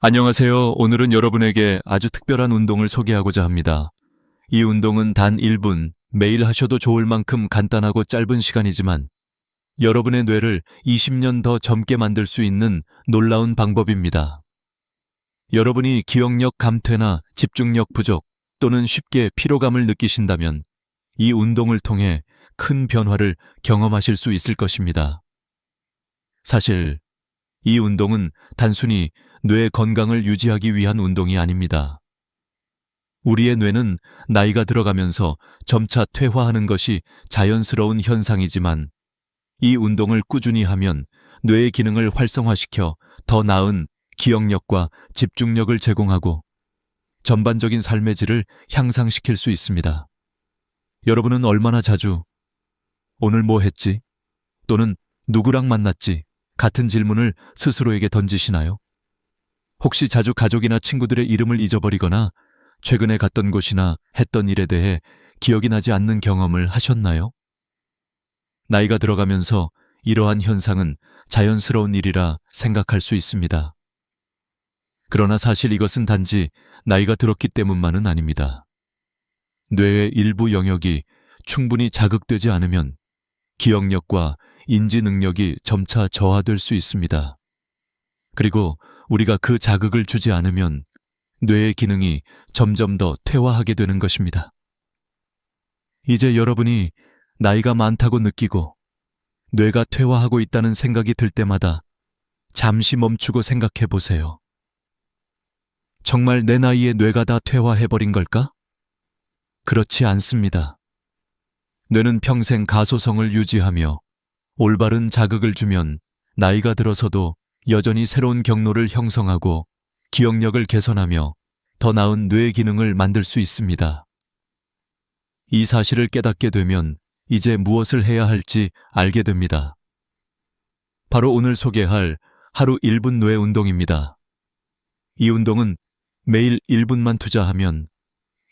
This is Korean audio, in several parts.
안녕하세요. 오늘은 여러분에게 아주 특별한 운동을 소개하고자 합니다. 이 운동은 단 1분, 매일 하셔도 좋을 만큼 간단하고 짧은 시간이지만 여러분의 뇌를 20년 더 젊게 만들 수 있는 놀라운 방법입니다. 여러분이 기억력 감퇴나 집중력 부족 또는 쉽게 피로감을 느끼신다면 이 운동을 통해 큰 변화를 경험하실 수 있을 것입니다. 사실 이 운동은 단순히 뇌 건강을 유지하기 위한 운동이 아닙니다. 우리의 뇌는 나이가 들어가면서 점차 퇴화하는 것이 자연스러운 현상이지만 이 운동을 꾸준히 하면 뇌의 기능을 활성화시켜 더 나은 기억력과 집중력을 제공하고 전반적인 삶의 질을 향상시킬 수 있습니다. 여러분은 얼마나 자주 오늘 뭐 했지? 또는 누구랑 만났지? 같은 질문을 스스로에게 던지시나요? 혹시 자주 가족이나 친구들의 이름을 잊어버리거나 최근에 갔던 곳이나 했던 일에 대해 기억이 나지 않는 경험을 하셨나요? 나이가 들어가면서 이러한 현상은 자연스러운 일이라 생각할 수 있습니다. 그러나 사실 이것은 단지 나이가 들었기 때문만은 아닙니다. 뇌의 일부 영역이 충분히 자극되지 않으면 기억력과 인지 능력이 점차 저하될 수 있습니다. 그리고 우리가 그 자극을 주지 않으면 뇌의 기능이 점점 더 퇴화하게 되는 것입니다. 이제 여러분이 나이가 많다고 느끼고 뇌가 퇴화하고 있다는 생각이 들 때마다 잠시 멈추고 생각해 보세요. 정말 내 나이에 뇌가 다 퇴화해버린 걸까? 그렇지 않습니다. 뇌는 평생 가소성을 유지하며 올바른 자극을 주면 나이가 들어서도 여전히 새로운 경로를 형성하고 기억력을 개선하며 더 나은 뇌 기능을 만들 수 있습니다. 이 사실을 깨닫게 되면 이제 무엇을 해야 할지 알게 됩니다. 바로 오늘 소개할 하루 1분 뇌 운동입니다. 이 운동은 매일 1분만 투자하면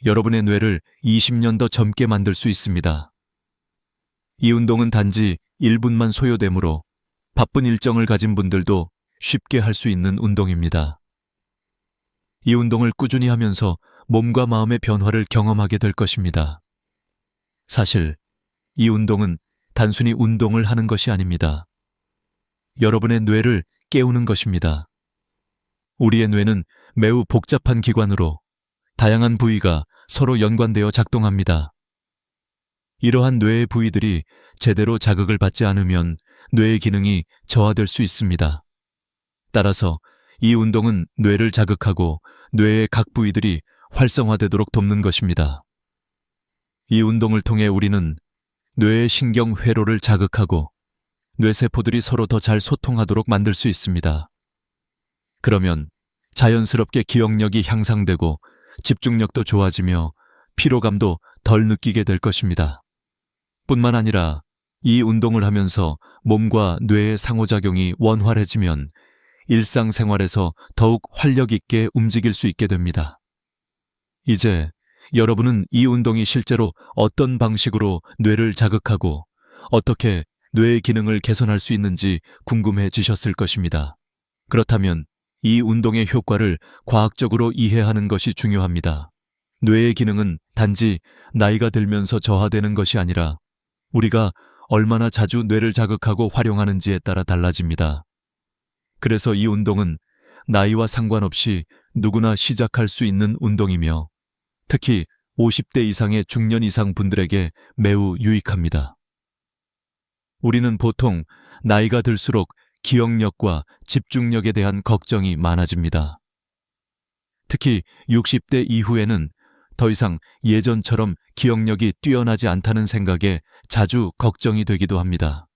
여러분의 뇌를 20년 더 젊게 만들 수 있습니다. 이 운동은 단지 1분만 소요되므로 바쁜 일정을 가진 분들도 쉽게 할 수 있는 운동입니다. 이 운동을 꾸준히 하면서 몸과 마음의 변화를 경험하게 될 것입니다. 사실 이 운동은 단순히 운동을 하는 것이 아닙니다. 여러분의 뇌를 깨우는 것입니다. 우리의 뇌는 매우 복잡한 기관으로 다양한 부위가 서로 연관되어 작동합니다. 이러한 뇌의 부위들이 제대로 자극을 받지 않으면 뇌의 기능이 저하될 수 있습니다. 따라서 이 운동은 뇌를 자극하고 뇌의 각 부위들이 활성화되도록 돕는 것입니다. 이 운동을 통해 우리는 뇌의 신경 회로를 자극하고 뇌세포들이 서로 더 잘 소통하도록 만들 수 있습니다. 그러면 자연스럽게 기억력이 향상되고 집중력도 좋아지며 피로감도 덜 느끼게 될 것입니다. 뿐만 아니라 이 운동을 하면서 몸과 뇌의 상호작용이 원활해지면 일상생활에서 더욱 활력 있게 움직일 수 있게 됩니다. 이제 여러분은 이 운동이 실제로 어떤 방식으로 뇌를 자극하고 어떻게 뇌의 기능을 개선할 수 있는지 궁금해지셨을 것입니다. 그렇다면 이 운동의 효과를 과학적으로 이해하는 것이 중요합니다. 뇌의 기능은 단지 나이가 들면서 저하되는 것이 아니라 우리가 얼마나 자주 뇌를 자극하고 활용하는지에 따라 달라집니다. 그래서 이 운동은 나이와 상관없이 누구나 시작할 수 있는 운동이며 특히 50대 이상의 중년 이상 분들에게 매우 유익합니다. 우리는 보통 나이가 들수록 기억력과 집중력에 대한 걱정이 많아집니다. 특히 60대 이후에는 더 이상 예전처럼 기억력이 뛰어나지 않다는 생각에 자주 걱정이 되기도 합니다.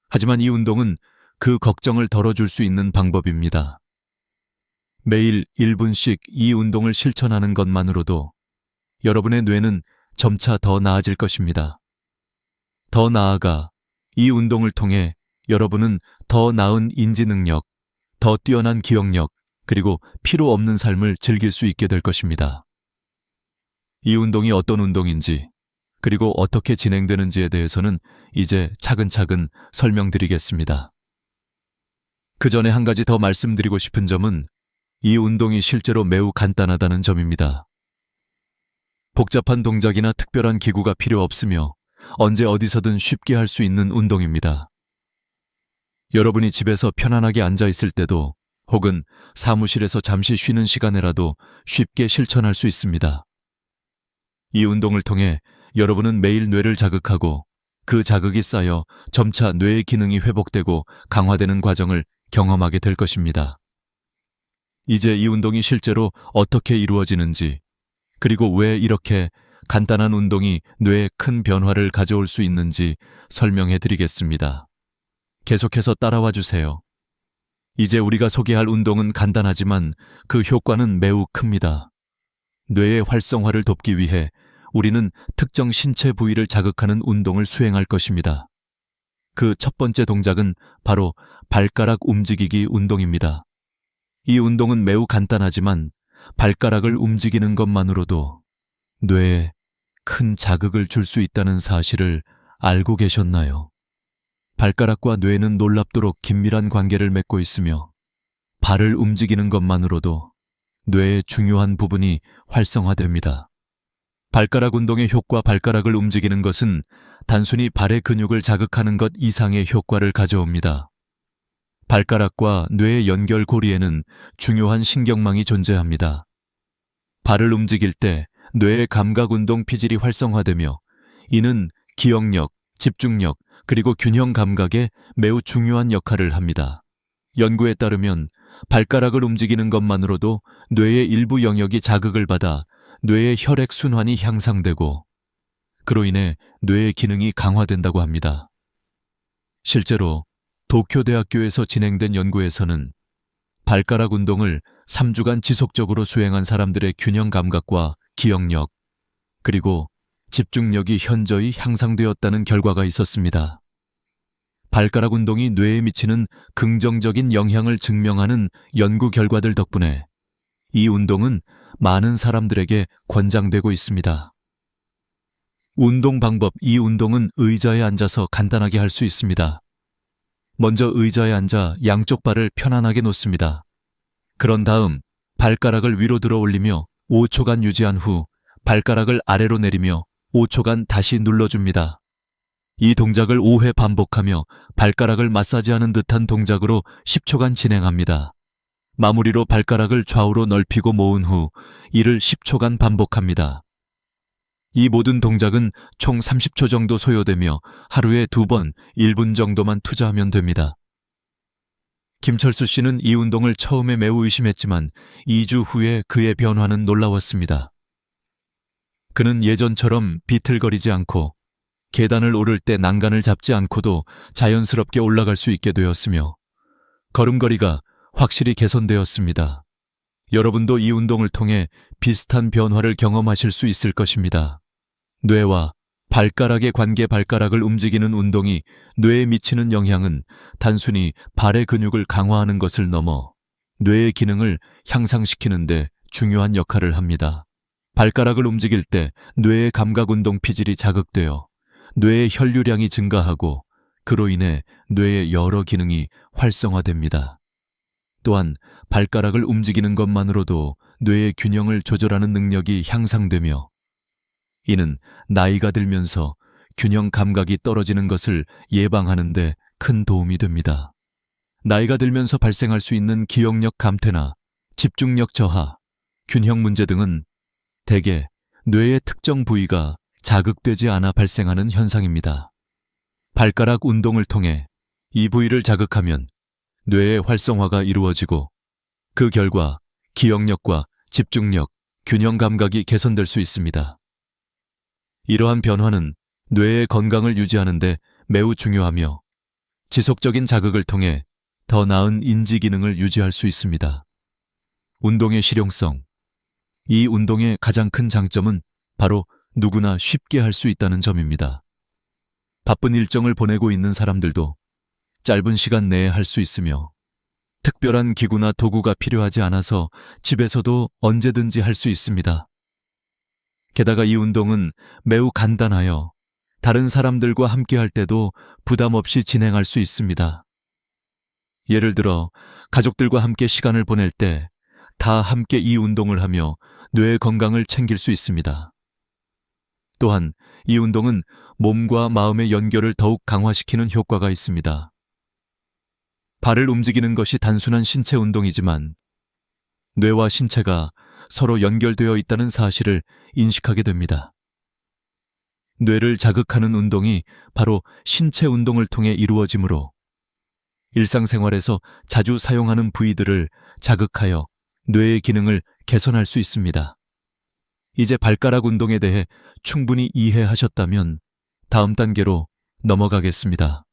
하지만 이 운동은 그 걱정을 덜어줄 수 있는 방법입니다. 매일 1분씩 이 운동을 실천하는 것만으로도 여러분의 뇌는 점차 더 나아질 것입니다. 더 나아가 이 운동을 통해 여러분은 더 나은 인지 능력, 더 뛰어난 기억력, 그리고 피로 없는 삶을 즐길 수 있게 될 것입니다. 이 운동이 어떤 운동인지, 그리고 어떻게 진행되는지에 대해서는 이제 차근차근 설명드리겠습니다. 그 전에 한 가지 더 말씀드리고 싶은 점은 이 운동이 실제로 매우 간단하다는 점입니다. 복잡한 동작이나 특별한 기구가 필요 없으며 언제 어디서든 쉽게 할 수 있는 운동입니다. 여러분이 집에서 편안하게 앉아 있을 때도 혹은 사무실에서 잠시 쉬는 시간에라도 쉽게 실천할 수 있습니다. 이 운동을 통해 여러분은 매일 뇌를 자극하고 그 자극이 쌓여 점차 뇌의 기능이 회복되고 강화되는 과정을 경험하게 될 것입니다. 이제 이 운동이 실제로 어떻게 이루어지는지, 그리고 왜 이렇게 간단한 운동이 뇌에 큰 변화를 가져올 수 있는지 설명해 드리겠습니다. 계속해서 따라와 주세요. 이제 우리가 소개할 운동은 간단하지만 그 효과는 매우 큽니다. 뇌의 활성화를 돕기 위해 우리는 특정 신체 부위를 자극하는 운동을 수행할 것입니다. 그 첫 번째 동작은 바로 발가락 움직이기 운동입니다. 이 운동은 매우 간단하지만 발가락을 움직이는 것만으로도 뇌에 큰 자극을 줄 수 있다는 사실을 알고 계셨나요? 발가락과 뇌는 놀랍도록 긴밀한 관계를 맺고 있으며 발을 움직이는 것만으로도 뇌의 중요한 부분이 활성화됩니다. 발가락 운동의 효과. 발가락을 움직이는 것은 단순히 발의 근육을 자극하는 것 이상의 효과를 가져옵니다. 발가락과 뇌의 연결 고리에는 중요한 신경망이 존재합니다. 발을 움직일 때 뇌의 감각운동 피질이 활성화되며 이는 기억력, 집중력, 그리고 균형 감각에 매우 중요한 역할을 합니다. 연구에 따르면 발가락을 움직이는 것만으로도 뇌의 일부 영역이 자극을 받아 뇌의 혈액 순환이 향상되고 그로 인해 뇌의 기능이 강화된다고 합니다. 실제로 도쿄대학교에서 진행된 연구에서는 발가락 운동을 3주간 지속적으로 수행한 사람들의 균형 감각과 기억력, 그리고 집중력이 현저히 향상되었다는 결과가 있었습니다. 발가락 운동이 뇌에 미치는 긍정적인 영향을 증명하는 연구 결과들 덕분에 이 운동은 많은 사람들에게 권장되고 있습니다. 운동 방법. 이 운동은 의자에 앉아서 간단하게 할 수 있습니다. 먼저 의자에 앉아 양쪽 발을 편안하게 놓습니다. 그런 다음 발가락을 위로 들어 올리며 5초간 유지한 후 발가락을 아래로 내리며 5초간 다시 눌러줍니다. 이 동작을 5회 반복하며 발가락을 마사지하는 듯한 동작으로 10초간 진행합니다. 마무리로 발가락을 좌우로 넓히고 모은 후 이를 10초간 반복합니다. 이 모든 동작은 총 30초 정도 소요되며 하루에 2번 1분 정도만 투자하면 됩니다. 김철수 씨는 이 운동을 처음에 매우 의심했지만 2주 후에 그의 변화는 놀라웠습니다. 그는 예전처럼 비틀거리지 않고 계단을 오를 때 난간을 잡지 않고도 자연스럽게 올라갈 수 있게 되었으며 걸음걸이가 확실히 개선되었습니다. 여러분도 이 운동을 통해 비슷한 변화를 경험하실 수 있을 것입니다. 뇌와 발가락의 관계. 발가락을 움직이는 운동이 뇌에 미치는 영향은 단순히 발의 근육을 강화하는 것을 넘어 뇌의 기능을 향상시키는 데 중요한 역할을 합니다. 발가락을 움직일 때 뇌의 감각운동 피질이 자극되어 뇌의 혈류량이 증가하고 그로 인해 뇌의 여러 기능이 활성화됩니다. 또한 발가락을 움직이는 것만으로도 뇌의 균형을 조절하는 능력이 향상되며 이는 나이가 들면서 균형 감각이 떨어지는 것을 예방하는 데 큰 도움이 됩니다. 나이가 들면서 발생할 수 있는 기억력 감퇴나 집중력 저하, 균형 문제 등은 대개 뇌의 특정 부위가 자극되지 않아 발생하는 현상입니다. 발가락 운동을 통해 이 부위를 자극하면 뇌의 활성화가 이루어지고 그 결과 기억력과 집중력, 균형 감각이 개선될 수 있습니다. 이러한 변화는 뇌의 건강을 유지하는 데 매우 중요하며 지속적인 자극을 통해 더 나은 인지 기능을 유지할 수 있습니다. 운동의 실용성. 이 운동의 가장 큰 장점은 바로 누구나 쉽게 할 수 있다는 점입니다. 바쁜 일정을 보내고 있는 사람들도 짧은 시간 내에 할 수 있으며 특별한 기구나 도구가 필요하지 않아서 집에서도 언제든지 할 수 있습니다. 게다가 이 운동은 매우 간단하여 다른 사람들과 함께 할 때도 부담 없이 진행할 수 있습니다. 예를 들어 가족들과 함께 시간을 보낼 때 다 함께 이 운동을 하며 뇌의 건강을 챙길 수 있습니다. 또한 이 운동은 몸과 마음의 연결을 더욱 강화시키는 효과가 있습니다. 발을 움직이는 것이 단순한 신체 운동이지만 뇌와 신체가 서로 연결되어 있다는 사실을 인식하게 됩니다. 뇌를 자극하는 운동이 바로 신체 운동을 통해 이루어지므로 일상생활에서 자주 사용하는 부위들을 자극하여 뇌의 기능을 개선할 수 있습니다. 이제 발가락 운동에 대해 충분히 이해하셨다면 다음 단계로 넘어가겠습니다.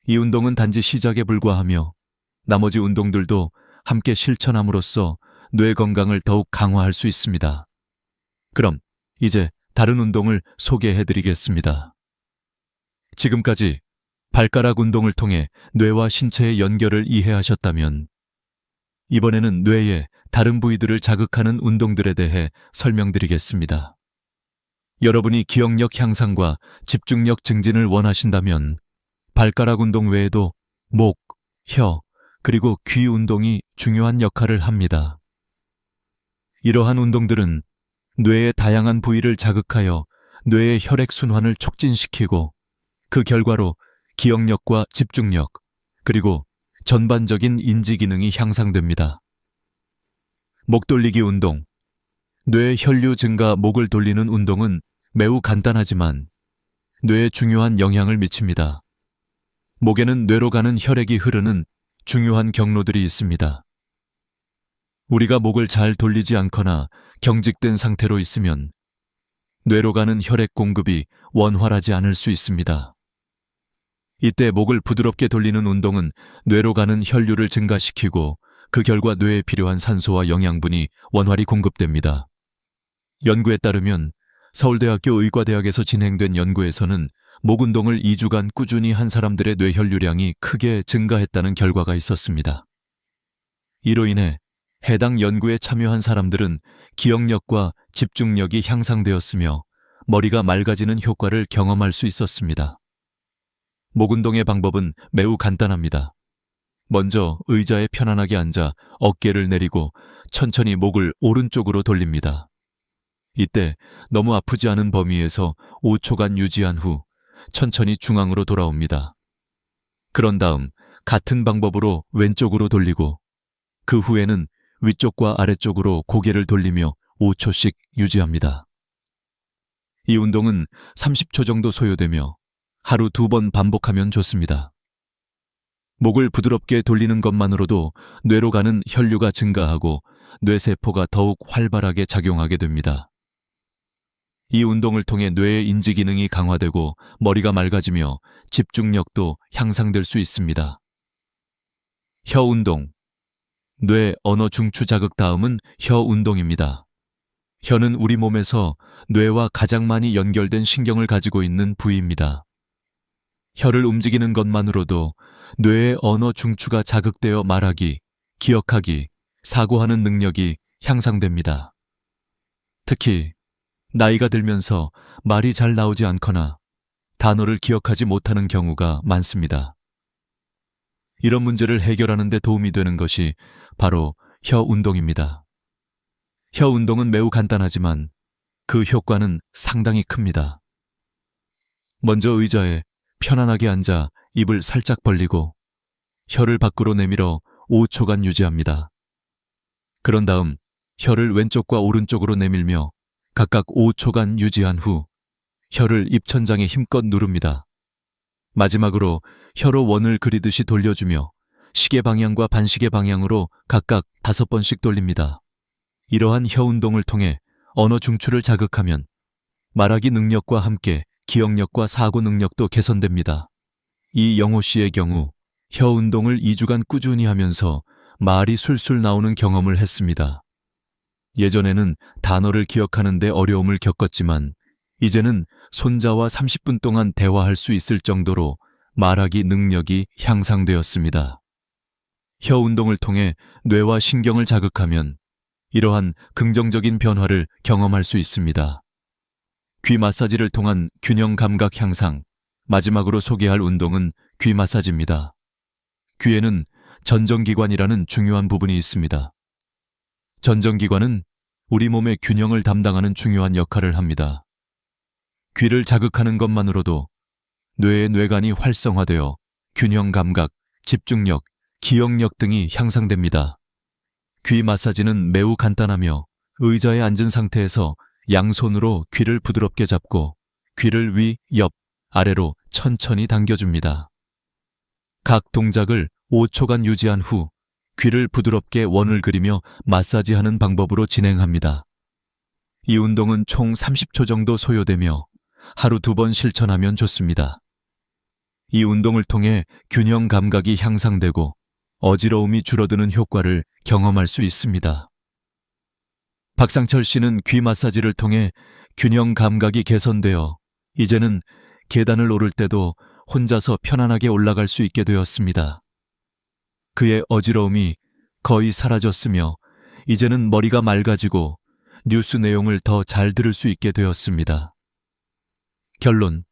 이 운동은 단지 시작에 불과하며 나머지 운동들도 함께 실천함으로써 뇌 건강을 더욱 강화할 수 있습니다. 그럼 이제 다른 운동을 소개해드리겠습니다. 지금까지 발가락 운동을 통해 뇌와 신체의 연결을 이해하셨다면 이번에는 뇌의 다른 부위들을 자극하는 운동들에 대해 설명드리겠습니다. 여러분이 기억력 향상과 집중력 증진을 원하신다면 발가락 운동 외에도 목, 혀, 그리고 귀 운동이 중요한 역할을 합니다. 이러한 운동들은 뇌의 다양한 부위를 자극하여 뇌의 혈액순환을 촉진시키고 그 결과로 기억력과 집중력, 그리고 전반적인 인지 기능이 향상됩니다. 목 돌리기 운동. 뇌 혈류 증가 목을 돌리는 운동은 매우 간단하지만 뇌에 중요한 영향을 미칩니다. 목에는 뇌로 가는 혈액이 흐르는 중요한 경로들이 있습니다. 우리가 목을 잘 돌리지 않거나 경직된 상태로 있으면 뇌로 가는 혈액 공급이 원활하지 않을 수 있습니다. 이때 목을 부드럽게 돌리는 운동은 뇌로 가는 혈류를 증가시키고 그 결과 뇌에 필요한 산소와 영양분이 원활히 공급됩니다. 연구에 따르면 서울대학교 의과대학에서 진행된 연구에서는 목 운동을 2주간 꾸준히 한 사람들의 뇌 혈류량이 크게 증가했다는 결과가 있었습니다. 이로 인해 해당 연구에 참여한 사람들은 기억력과 집중력이 향상되었으며 머리가 맑아지는 효과를 경험할 수 있었습니다. 목 운동의 방법은 매우 간단합니다. 먼저 의자에 편안하게 앉아 어깨를 내리고 천천히 목을 오른쪽으로 돌립니다. 이때 너무 아프지 않은 범위에서 5초간 유지한 후 천천히 중앙으로 돌아옵니다. 그런 다음 같은 방법으로 왼쪽으로 돌리고 그 후에는 위쪽과 아래쪽으로 고개를 돌리며 5초씩 유지합니다. 이 운동은 30초 정도 소요되며 하루 2번 반복하면 좋습니다. 목을 부드럽게 돌리는 것만으로도 뇌로 가는 혈류가 증가하고 뇌세포가 더욱 활발하게 작용하게 됩니다. 이 운동을 통해 뇌의 인지 기능이 강화되고 머리가 맑아지며 집중력도 향상될 수 있습니다. 혀 운동. 뇌 언어 중추 자극 다음은 혀 운동입니다. 혀는 우리 몸에서 뇌와 가장 많이 연결된 신경을 가지고 있는 부위입니다. 혀를 움직이는 것만으로도 뇌의 언어 중추가 자극되어 말하기, 기억하기, 사고하는 능력이 향상됩니다. 특히 나이가 들면서 말이 잘 나오지 않거나 단어를 기억하지 못하는 경우가 많습니다. 이런 문제를 해결하는 데 도움이 되는 것이 바로 혀 운동입니다. 혀 운동은 매우 간단하지만 그 효과는 상당히 큽니다. 먼저 의자에 편안하게 앉아 입을 살짝 벌리고 혀를 밖으로 내밀어 5초간 유지합니다. 그런 다음 혀를 왼쪽과 오른쪽으로 내밀며 각각 5초간 유지한 후 혀를 입천장에 힘껏 누릅니다. 마지막으로 혀로 원을 그리듯이 돌려주며 시계 방향과 반시계 방향으로 각각 5번씩 돌립니다. 이러한 혀 운동을 통해 언어 중추를 자극하면 말하기 능력과 함께 기억력과 사고 능력도 개선됩니다. 이영호 씨의 경우 혀 운동을 2주간 꾸준히 하면서 말이 술술 나오는 경험을 했습니다. 예전에는 단어를 기억하는 데 어려움을 겪었지만 이제는 손자와 30분 동안 대화할 수 있을 정도로 말하기 능력이 향상되었습니다. 혀 운동을 통해 뇌와 신경을 자극하면 이러한 긍정적인 변화를 경험할 수 있습니다. 귀 마사지를 통한 균형 감각 향상, 마지막으로 소개할 운동은 귀 마사지입니다. 귀에는 전정기관이라는 중요한 부분이 있습니다. 전정기관은 우리 몸의 균형을 담당하는 중요한 역할을 합니다. 귀를 자극하는 것만으로도 뇌의 뇌관이 활성화되어 균형 감각, 집중력, 기억력 등이 향상됩니다. 귀 마사지는 매우 간단하며 의자에 앉은 상태에서 양손으로 귀를 부드럽게 잡고 귀를 위, 옆, 아래로 천천히 당겨줍니다. 각 동작을 5초간 유지한 후 귀를 부드럽게 원을 그리며 마사지하는 방법으로 진행합니다. 이 운동은 총 30초 정도 소요되며 하루 2번 실천하면 좋습니다. 이 운동을 통해 균형 감각이 향상되고 어지러움이 줄어드는 효과를 경험할 수 있습니다. 박상철 씨는 귀 마사지를 통해 균형 감각이 개선되어 이제는 계단을 오를 때도 혼자서 편안하게 올라갈 수 있게 되었습니다. 그의 어지러움이 거의 사라졌으며 이제는 머리가 맑아지고 뉴스 내용을 더 잘 들을 수 있게 되었습니다. 결론.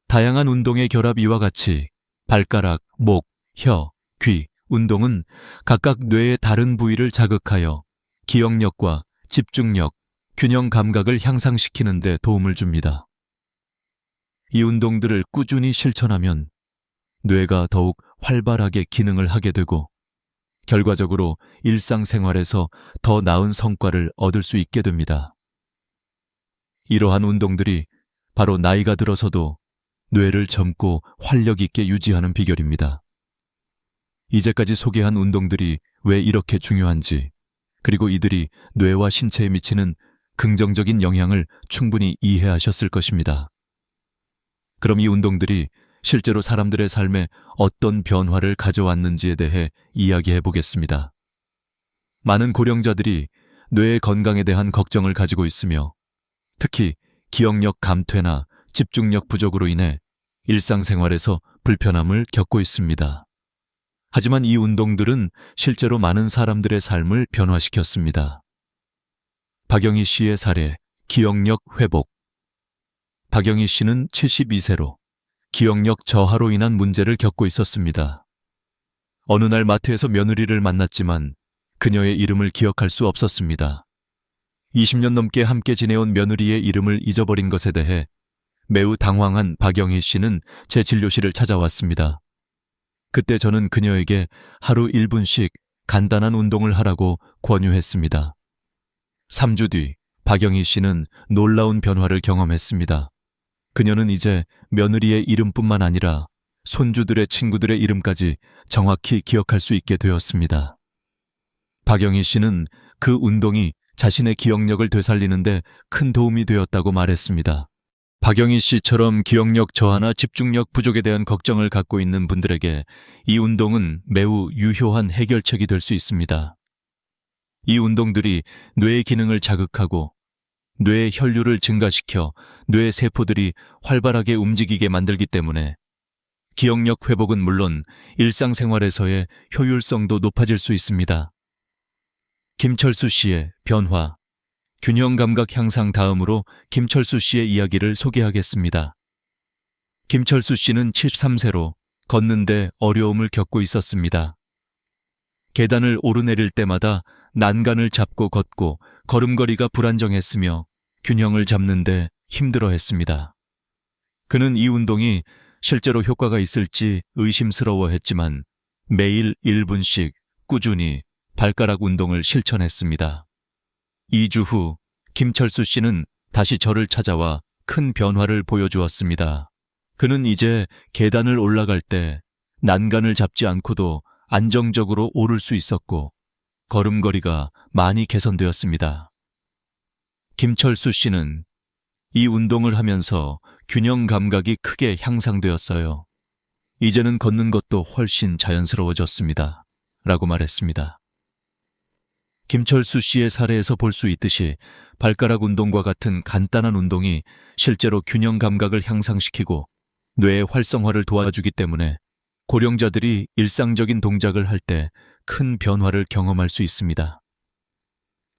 다양한 운동의 결합 이와 같이 발가락, 목, 혀, 귀, 운동은 각각 뇌의 다른 부위를 자극하여 기억력과 집중력, 균형 감각을 향상시키는 데 도움을 줍니다. 이 운동들을 꾸준히 실천하면 뇌가 더욱 활발하게 기능을 하게 되고 결과적으로 일상생활에서 더 나은 성과를 얻을 수 있게 됩니다. 이러한 운동들이 바로 나이가 들어서도 뇌를 젊고 활력 있게 유지하는 비결입니다. 이제까지 소개한 운동들이 왜 이렇게 중요한지, 그리고 이들이 뇌와 신체에 미치는 긍정적인 영향을 충분히 이해하셨을 것입니다. 그럼 이 운동들이 실제로 사람들의 삶에 어떤 변화를 가져왔는지에 대해 이야기해 보겠습니다. 많은 고령자들이 뇌의 건강에 대한 걱정을 가지고 있으며 특히 기억력 감퇴나 집중력 부족으로 인해 일상생활에서 불편함을 겪고 있습니다. 하지만 이 운동들은 실제로 많은 사람들의 삶을 변화시켰습니다. 박영희 씨의 사례, 기억력 회복. 박영희 씨는 72세로 기억력 저하로 인한 문제를 겪고 있었습니다. 어느 날 마트에서 며느리를 만났지만 그녀의 이름을 기억할 수 없었습니다. 20년 넘게 함께 지내온 며느리의 이름을 잊어버린 것에 대해 매우 당황한 박영희 씨는 제 진료실을 찾아왔습니다. 그때 저는 그녀에게 하루 1분씩 간단한 운동을 하라고 권유했습니다. 3주 뒤 박영희 씨는 놀라운 변화를 경험했습니다. 그녀는 이제 며느리의 이름뿐만 아니라 손주들의 친구들의 이름까지 정확히 기억할 수 있게 되었습니다. 박영희 씨는 그 운동이 자신의 기억력을 되살리는 데 큰 도움이 되었다고 말했습니다. 박영희 씨처럼 기억력 저하나 집중력 부족에 대한 걱정을 갖고 있는 분들에게 이 운동은 매우 유효한 해결책이 될 수 있습니다. 이 운동들이 뇌의 기능을 자극하고 뇌의 혈류를 증가시켜 뇌 세포들이 활발하게 움직이게 만들기 때문에 기억력 회복은 물론 일상생활에서의 효율성도 높아질 수 있습니다. 김철수 씨의 변화, 균형 감각 향상 다음으로 김철수 씨의 이야기를 소개하겠습니다. 김철수 씨는 73세로 걷는데 어려움을 겪고 있었습니다. 계단을 오르내릴 때마다 난간을 잡고 걷고 걸음걸이가 불안정했으며 균형을 잡는데 힘들어했습니다. 그는 이 운동이 실제로 효과가 있을지 의심스러워했지만 매일 1분씩 꾸준히 발가락 운동을 실천했습니다. 2주 후 김철수 씨는 다시 저를 찾아와 큰 변화를 보여주었습니다. 그는 이제 계단을 올라갈 때 난간을 잡지 않고도 안정적으로 오를 수 있었고 걸음걸이가 많이 개선되었습니다. 김철수 씨는 이 운동을 하면서 균형 감각이 크게 향상되었어요. 이제는 걷는 것도 훨씬 자연스러워졌습니다. 라고 말했습니다. 김철수 씨의 사례에서 볼 수 있듯이 발가락 운동과 같은 간단한 운동이 실제로 균형 감각을 향상시키고 뇌의 활성화를 도와주기 때문에 고령자들이 일상적인 동작을 할 때 큰 변화를 경험할 수 있습니다.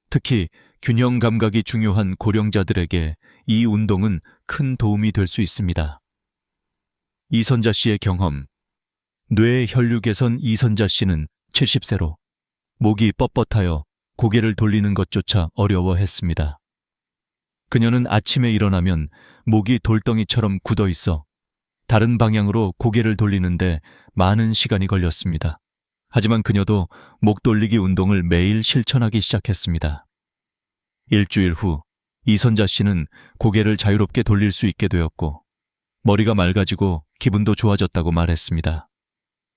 특히 균형 감각이 중요한 고령자들에게 이 운동은 큰 도움이 될 수 있습니다. 이선자 씨의 경험. 뇌 혈류 개선. 이선자 씨는 70세로 목이 뻣뻣하여 고개를 돌리는 것조차 어려워했습니다. 그녀는 아침에 일어나면 목이 돌덩이처럼 굳어 있어 다른 방향으로 고개를 돌리는데 많은 시간이 걸렸습니다. 하지만 그녀도 목 돌리기 운동을 매일 실천하기 시작했습니다. 일주일 후 이선자 씨는 고개를 자유롭게 돌릴 수 있게 되었고 머리가 맑아지고 기분도 좋아졌다고 말했습니다.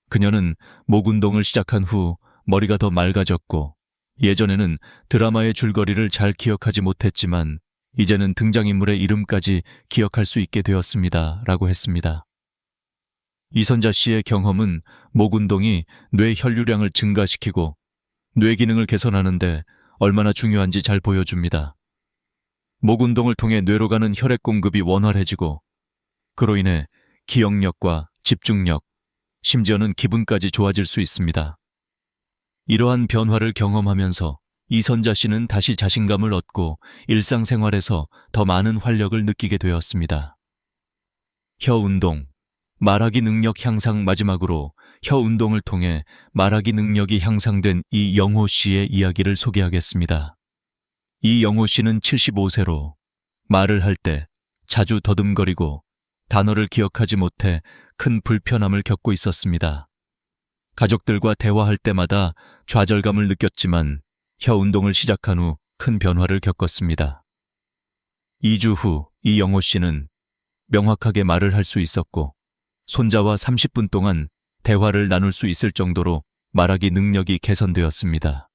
그녀는 목 운동을 시작한 후 머리가 더 맑아졌고 예전에는 드라마의 줄거리를 잘 기억하지 못했지만 이제는 등장인물의 이름까지 기억할 수 있게 되었습니다. 라고 했습니다. 이선자 씨의 경험은 목 운동이 뇌 혈류량을 증가시키고 뇌 기능을 개선하는데 얼마나 중요한지 잘 보여줍니다. 목 운동을 통해 뇌로 가는 혈액 공급이 원활해지고 그로 인해 기억력과 집중력, 심지어는 기분까지 좋아질 수 있습니다. 이러한 변화를 경험하면서 이선자 씨는 다시 자신감을 얻고 일상생활에서 더 많은 활력을 느끼게 되었습니다. 혀 운동, 말하기 능력 향상. 마지막으로 혀 운동을 통해 말하기 능력이 향상된 이영호 씨의 이야기를 소개하겠습니다. 이영호 씨는 75세로 말을 할 때 자주 더듬거리고 단어를 기억하지 못해 큰 불편함을 겪고 있었습니다. 가족들과 대화할 때마다 좌절감을 느꼈지만 혀 운동을 시작한 후 큰 변화를 겪었습니다. 2주 후 이영호 씨는 명확하게 말을 할 수 있었고 손자와 30분 동안 대화를 나눌 수 있을 정도로 말하기 능력이 개선되었습니다.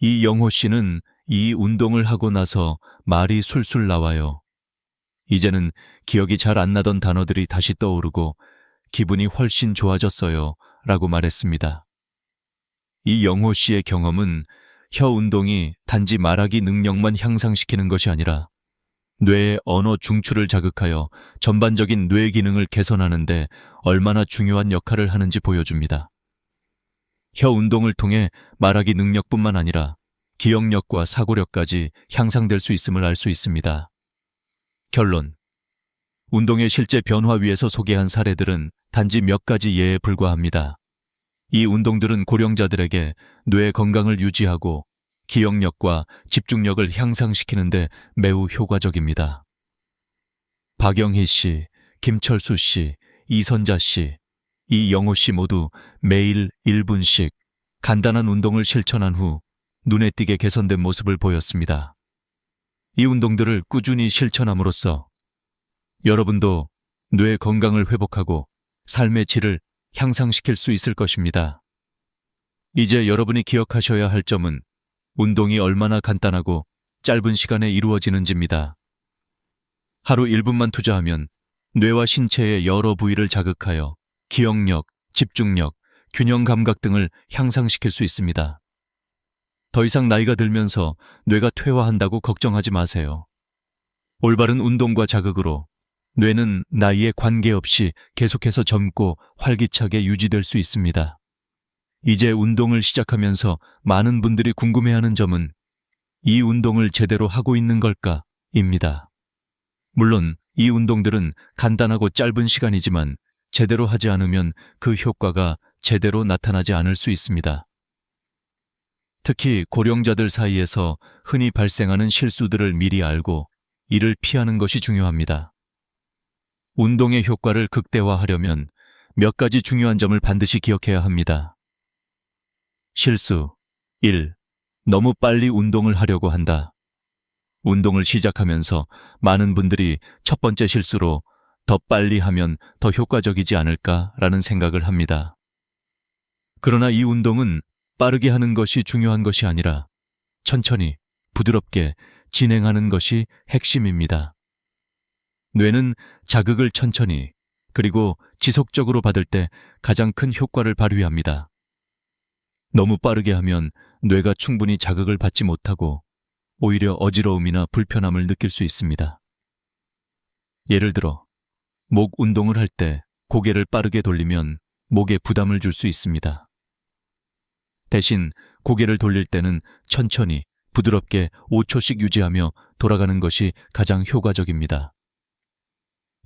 이영호 씨는 이 운동을 하고 나서 말이 술술 나와요. 이제는 기억이 잘 안 나던 단어들이 다시 떠오르고 기분이 훨씬 좋아졌어요. 라고 말했습니다. 이영호 씨의 경험은 혀 운동이 단지 말하기 능력만 향상시키는 것이 아니라 뇌의 언어 중추를 자극하여 전반적인 뇌 기능을 개선하는 데 얼마나 중요한 역할을 하는지 보여줍니다. 혀 운동을 통해 말하기 능력뿐만 아니라 기억력과 사고력까지 향상될 수 있음을 알 수 있습니다. 결론. 운동의 실제 변화 위에서 소개한 사례들은 단지 몇 가지 예에 불과합니다. 이 운동들은 고령자들에게 뇌 건강을 유지하고 기억력과 집중력을 향상시키는 데 매우 효과적입니다. 박영희 씨, 김철수 씨, 이선자 씨, 이영호 씨 모두 매일 1분씩 간단한 운동을 실천한 후 눈에 띄게 개선된 모습을 보였습니다. 이 운동들을 꾸준히 실천함으로써 여러분도 뇌 건강을 회복하고 삶의 질을 향상시킬 수 있을 것입니다. 이제 여러분이 기억하셔야 할 점은 운동이 얼마나 간단하고 짧은 시간에 이루어지는지입니다. 하루 1분만 투자하면 뇌와 신체의 여러 부위를 자극하여 기억력, 집중력, 균형 감각 등을 향상시킬 수 있습니다. 더 이상 나이가 들면서 뇌가 퇴화한다고 걱정하지 마세요. 올바른 운동과 자극으로 뇌는 나이에 관계없이 계속해서 젊고 활기차게 유지될 수 있습니다. 이제 운동을 시작하면서 많은 분들이 궁금해하는 점은 이 운동을 제대로 하고 있는 걸까?입니다. 물론 이 운동들은 간단하고 짧은 시간이지만 제대로 하지 않으면 그 효과가 제대로 나타나지 않을 수 있습니다. 특히 고령자들 사이에서 흔히 발생하는 실수들을 미리 알고 이를 피하는 것이 중요합니다. 운동의 효과를 극대화하려면 몇 가지 중요한 점을 반드시 기억해야 합니다. 실수 1. 너무 빨리 운동을 하려고 한다. 운동을 시작하면서 많은 분들이 첫 번째 실수로 더 빨리 하면 더 효과적이지 않을까라는 생각을 합니다. 그러나 이 운동은 빠르게 하는 것이 중요한 것이 아니라 천천히, 부드럽게 진행하는 것이 핵심입니다. 뇌는 자극을 천천히 그리고 지속적으로 받을 때 가장 큰 효과를 발휘합니다. 너무 빠르게 하면 뇌가 충분히 자극을 받지 못하고 오히려 어지러움이나 불편함을 느낄 수 있습니다. 예를 들어 목 운동을 할 때 고개를 빠르게 돌리면 목에 부담을 줄 수 있습니다. 대신 고개를 돌릴 때는 천천히 부드럽게 5초씩 유지하며 돌아가는 것이 가장 효과적입니다.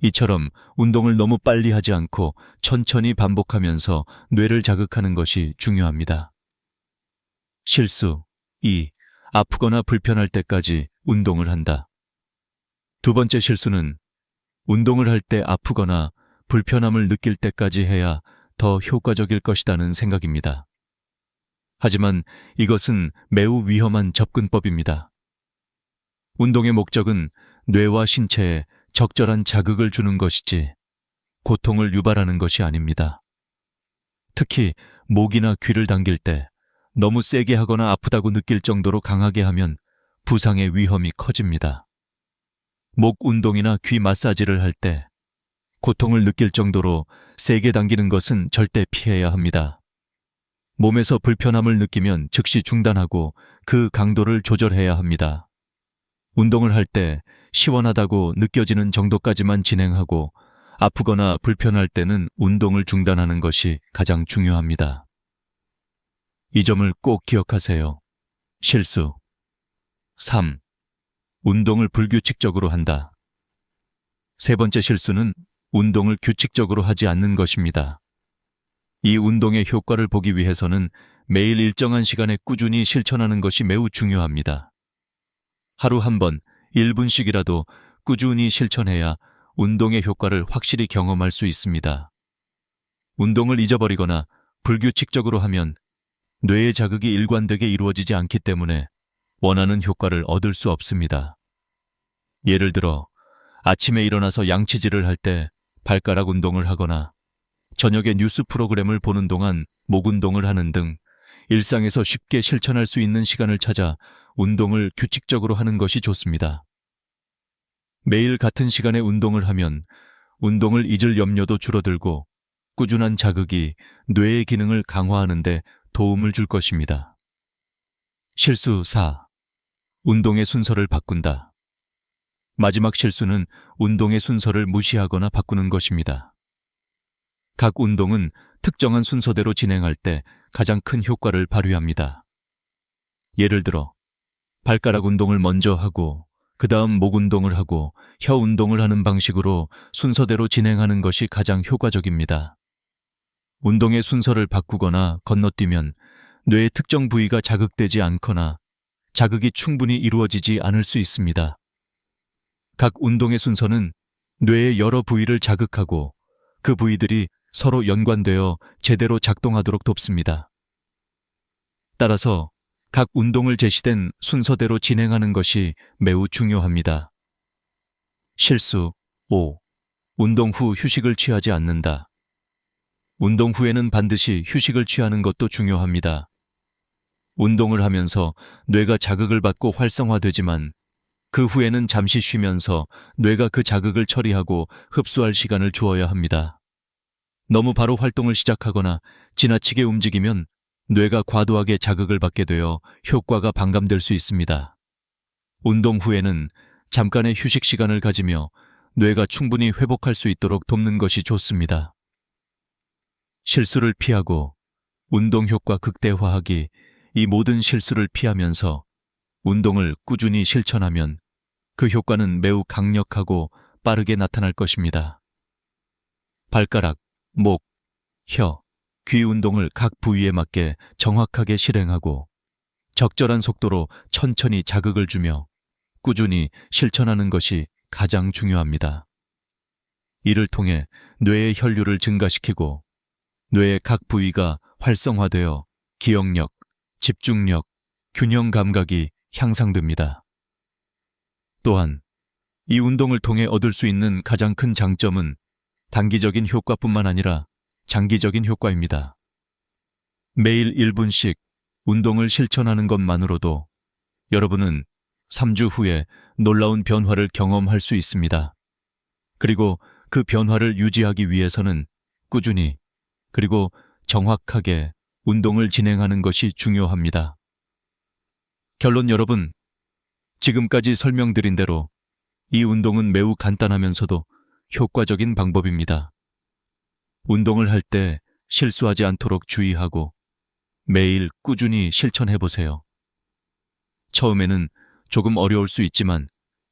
이처럼 운동을 너무 빨리 하지 않고 천천히 반복하면서 뇌를 자극하는 것이 중요합니다. 실수 2. 아프거나 불편할 때까지 운동을 한다. 두 번째 실수는 운동을 할 때 아프거나 불편함을 느낄 때까지 해야 더 효과적일 것이라는 생각입니다. 하지만 이것은 매우 위험한 접근법입니다. 운동의 목적은 뇌와 신체에 적절한 자극을 주는 것이지 고통을 유발하는 것이 아닙니다. 특히 목이나 귀를 당길 때 너무 세게 하거나 아프다고 느낄 정도로 강하게 하면 부상의 위험이 커집니다. 목 운동이나 귀 마사지를 할 때 고통을 느낄 정도로 세게 당기는 것은 절대 피해야 합니다. 몸에서 불편함을 느끼면 즉시 중단하고 그 강도를 조절해야 합니다. 운동을 할 때 시원하다고 느껴지는 정도까지만 진행하고 아프거나 불편할 때는 운동을 중단하는 것이 가장 중요합니다. 이 점을 꼭 기억하세요. 실수. 3. 운동을 불규칙적으로 한다. 세 번째 실수는 운동을 규칙적으로 하지 않는 것입니다. 이 운동의 효과를 보기 위해서는 매일 일정한 시간에 꾸준히 실천하는 것이 매우 중요합니다. 하루 한 번, 1분씩이라도 꾸준히 실천해야 운동의 효과를 확실히 경험할 수 있습니다. 운동을 잊어버리거나 불규칙적으로 하면 뇌의 자극이 일관되게 이루어지지 않기 때문에 원하는 효과를 얻을 수 없습니다. 예를 들어 아침에 일어나서 양치질을 할 때 발가락 운동을 하거나 저녁에 뉴스 프로그램을 보는 동안 목 운동을 하는 등 일상에서 쉽게 실천할 수 있는 시간을 찾아 운동을 규칙적으로 하는 것이 좋습니다. 매일 같은 시간에 운동을 하면 운동을 잊을 염려도 줄어들고 꾸준한 자극이 뇌의 기능을 강화하는 데 도움을 줄 것입니다. 실수 4. 운동의 순서를 바꾼다. 마지막 실수는 운동의 순서를 무시하거나 바꾸는 것입니다. 각 운동은 특정한 순서대로 진행할 때 가장 큰 효과를 발휘합니다. 예를 들어 발가락 운동을 먼저 하고 그 다음 목 운동을 하고 혀 운동을 하는 방식으로 순서대로 진행하는 것이 가장 효과적입니다. 운동의 순서를 바꾸거나 건너뛰면 뇌의 특정 부위가 자극되지 않거나 자극이 충분히 이루어지지 않을 수 있습니다. 각 운동의 순서는 뇌의 여러 부위를 자극하고 그 부위들이 서로 연관되어 제대로 작동하도록 돕습니다. 따라서 각 운동을 제시된 순서대로 진행하는 것이 매우 중요합니다. 실수 5. 운동 후 휴식을 취하지 않는다. 운동 후에는 반드시 휴식을 취하는 것도 중요합니다. 운동을 하면서 뇌가 자극을 받고 활성화되지만 그 후에는 잠시 쉬면서 뇌가 그 자극을 처리하고 흡수할 시간을 주어야 합니다. 너무 바로 활동을 시작하거나 지나치게 움직이면 뇌가 과도하게 자극을 받게 되어 효과가 반감될 수 있습니다. 운동 후에는 잠깐의 휴식 시간을 가지며 뇌가 충분히 회복할 수 있도록 돕는 것이 좋습니다. 실수를 피하고 운동 효과 극대화하기, 이 모든 실수를 피하면서 운동을 꾸준히 실천하면 그 효과는 매우 강력하고 빠르게 나타날 것입니다. 발가락, 목, 혀, 귀 운동을 각 부위에 맞게 정확하게 실행하고 적절한 속도로 천천히 자극을 주며 꾸준히 실천하는 것이 가장 중요합니다. 이를 통해 뇌의 혈류를 증가시키고 뇌의 각 부위가 활성화되어 기억력, 집중력, 균형 감각이 향상됩니다. 또한 이 운동을 통해 얻을 수 있는 가장 큰 장점은 단기적인 효과뿐만 아니라 장기적인 효과입니다. 매일 1분씩 운동을 실천하는 것만으로도 여러분은 3주 후에 놀라운 변화를 경험할 수 있습니다. 그리고 그 변화를 유지하기 위해서는 꾸준히 그리고 정확하게 운동을 진행하는 것이 중요합니다. 결론 여러분, 지금까지 설명드린 대로 이 운동은 매우 간단하면서도 효과적인 방법입니다. 운동을 할 때 실수하지 않도록 주의하고 매일 꾸준히 실천해보세요. 처음에는 조금 어려울 수 있지만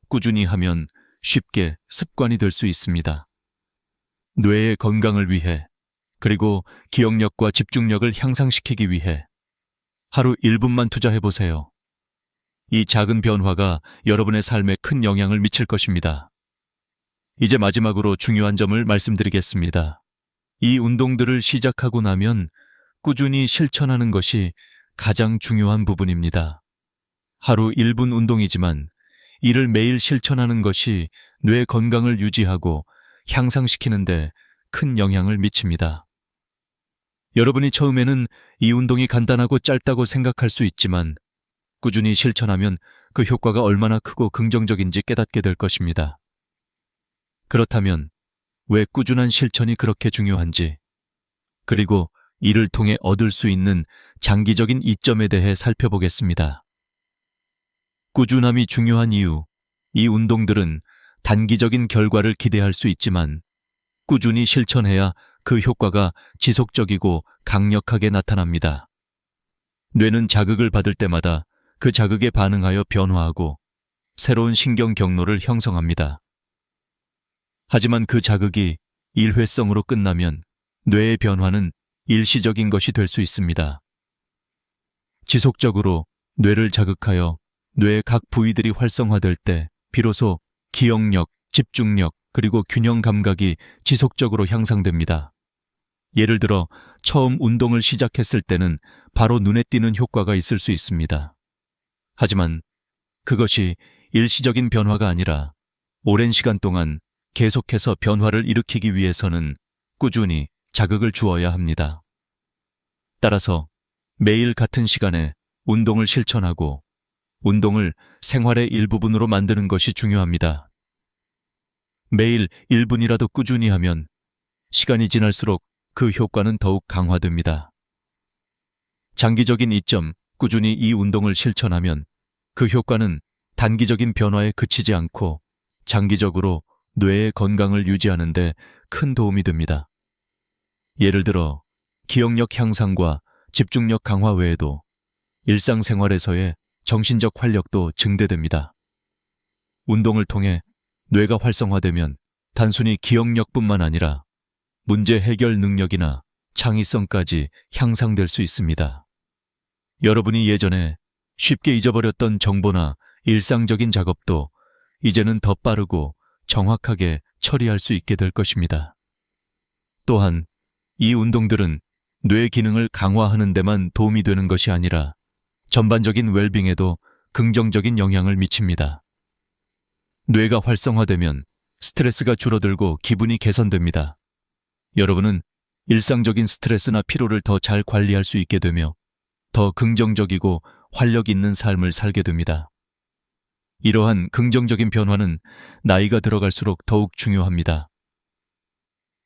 꾸준히 하면 쉽게 습관이 될 수 있습니다. 뇌의 건강을 위해 그리고 기억력과 집중력을 향상시키기 위해 하루 1분만 투자해보세요. 이 작은 변화가 여러분의 삶에 큰 영향을 미칠 것입니다. 이제 마지막으로 중요한 점을 말씀드리겠습니다. 이 운동들을 시작하고 나면 꾸준히 실천하는 것이 가장 중요한 부분입니다. 하루 1분 운동이지만 이를 매일 실천하는 것이 뇌 건강을 유지하고 향상시키는 데 큰 영향을 미칩니다. 여러분이 처음에는 이 운동이 간단하고 짧다고 생각할 수 있지만 꾸준히 실천하면 그 효과가 얼마나 크고 긍정적인지 깨닫게 될 것입니다. 그렇다면 왜 꾸준한 실천이 그렇게 중요한지, 그리고 이를 통해 얻을 수 있는 장기적인 이점에 대해 살펴보겠습니다. 꾸준함이 중요한 이유, 이 운동들은 단기적인 결과를 기대할 수 있지만 꾸준히 실천해야 그 효과가 지속적이고 강력하게 나타납니다. 뇌는 자극을 받을 때마다 그 자극에 반응하여 변화하고 새로운 신경 경로를 형성합니다. 하지만 그 자극이 일회성으로 끝나면 뇌의 변화는 일시적인 것이 될 수 있습니다. 지속적으로 뇌를 자극하여 뇌의 각 부위들이 활성화될 때 비로소 기억력, 집중력, 그리고 균형 감각이 지속적으로 향상됩니다. 예를 들어 처음 운동을 시작했을 때는 바로 눈에 띄는 효과가 있을 수 있습니다. 하지만 그것이 일시적인 변화가 아니라 오랜 시간 동안 계속해서 변화를 일으키기 위해서는 꾸준히 자극을 주어야 합니다. 따라서 매일 같은 시간에 운동을 실천하고 운동을 생활의 일부분으로 만드는 것이 중요합니다. 매일 1분이라도 꾸준히 하면 시간이 지날수록 그 효과는 더욱 강화됩니다. 장기적인 이점, 꾸준히 이 운동을 실천하면 그 효과는 단기적인 변화에 그치지 않고 장기적으로 뇌의 건강을 유지하는 데 큰 도움이 됩니다. 예를 들어 기억력 향상과 집중력 강화 외에도 일상생활에서의 정신적 활력도 증대됩니다. 운동을 통해 뇌가 활성화되면 단순히 기억력뿐만 아니라 문제 해결 능력이나 창의성까지 향상될 수 있습니다. 여러분이 예전에 쉽게 잊어버렸던 정보나 일상적인 작업도 이제는 더 빠르고 정확하게 처리할 수 있게 될 것입니다. 또한 이 운동들은 뇌 기능을 강화하는 데만 도움이 되는 것이 아니라 전반적인 웰빙에도 긍정적인 영향을 미칩니다. 뇌가 활성화되면 스트레스가 줄어들고 기분이 개선됩니다. 여러분은 일상적인 스트레스나 피로를 더 잘 관리할 수 있게 되며 더 긍정적이고 활력 있는 삶을 살게 됩니다. 이러한 긍정적인 변화는 나이가 들어갈수록 더욱 중요합니다.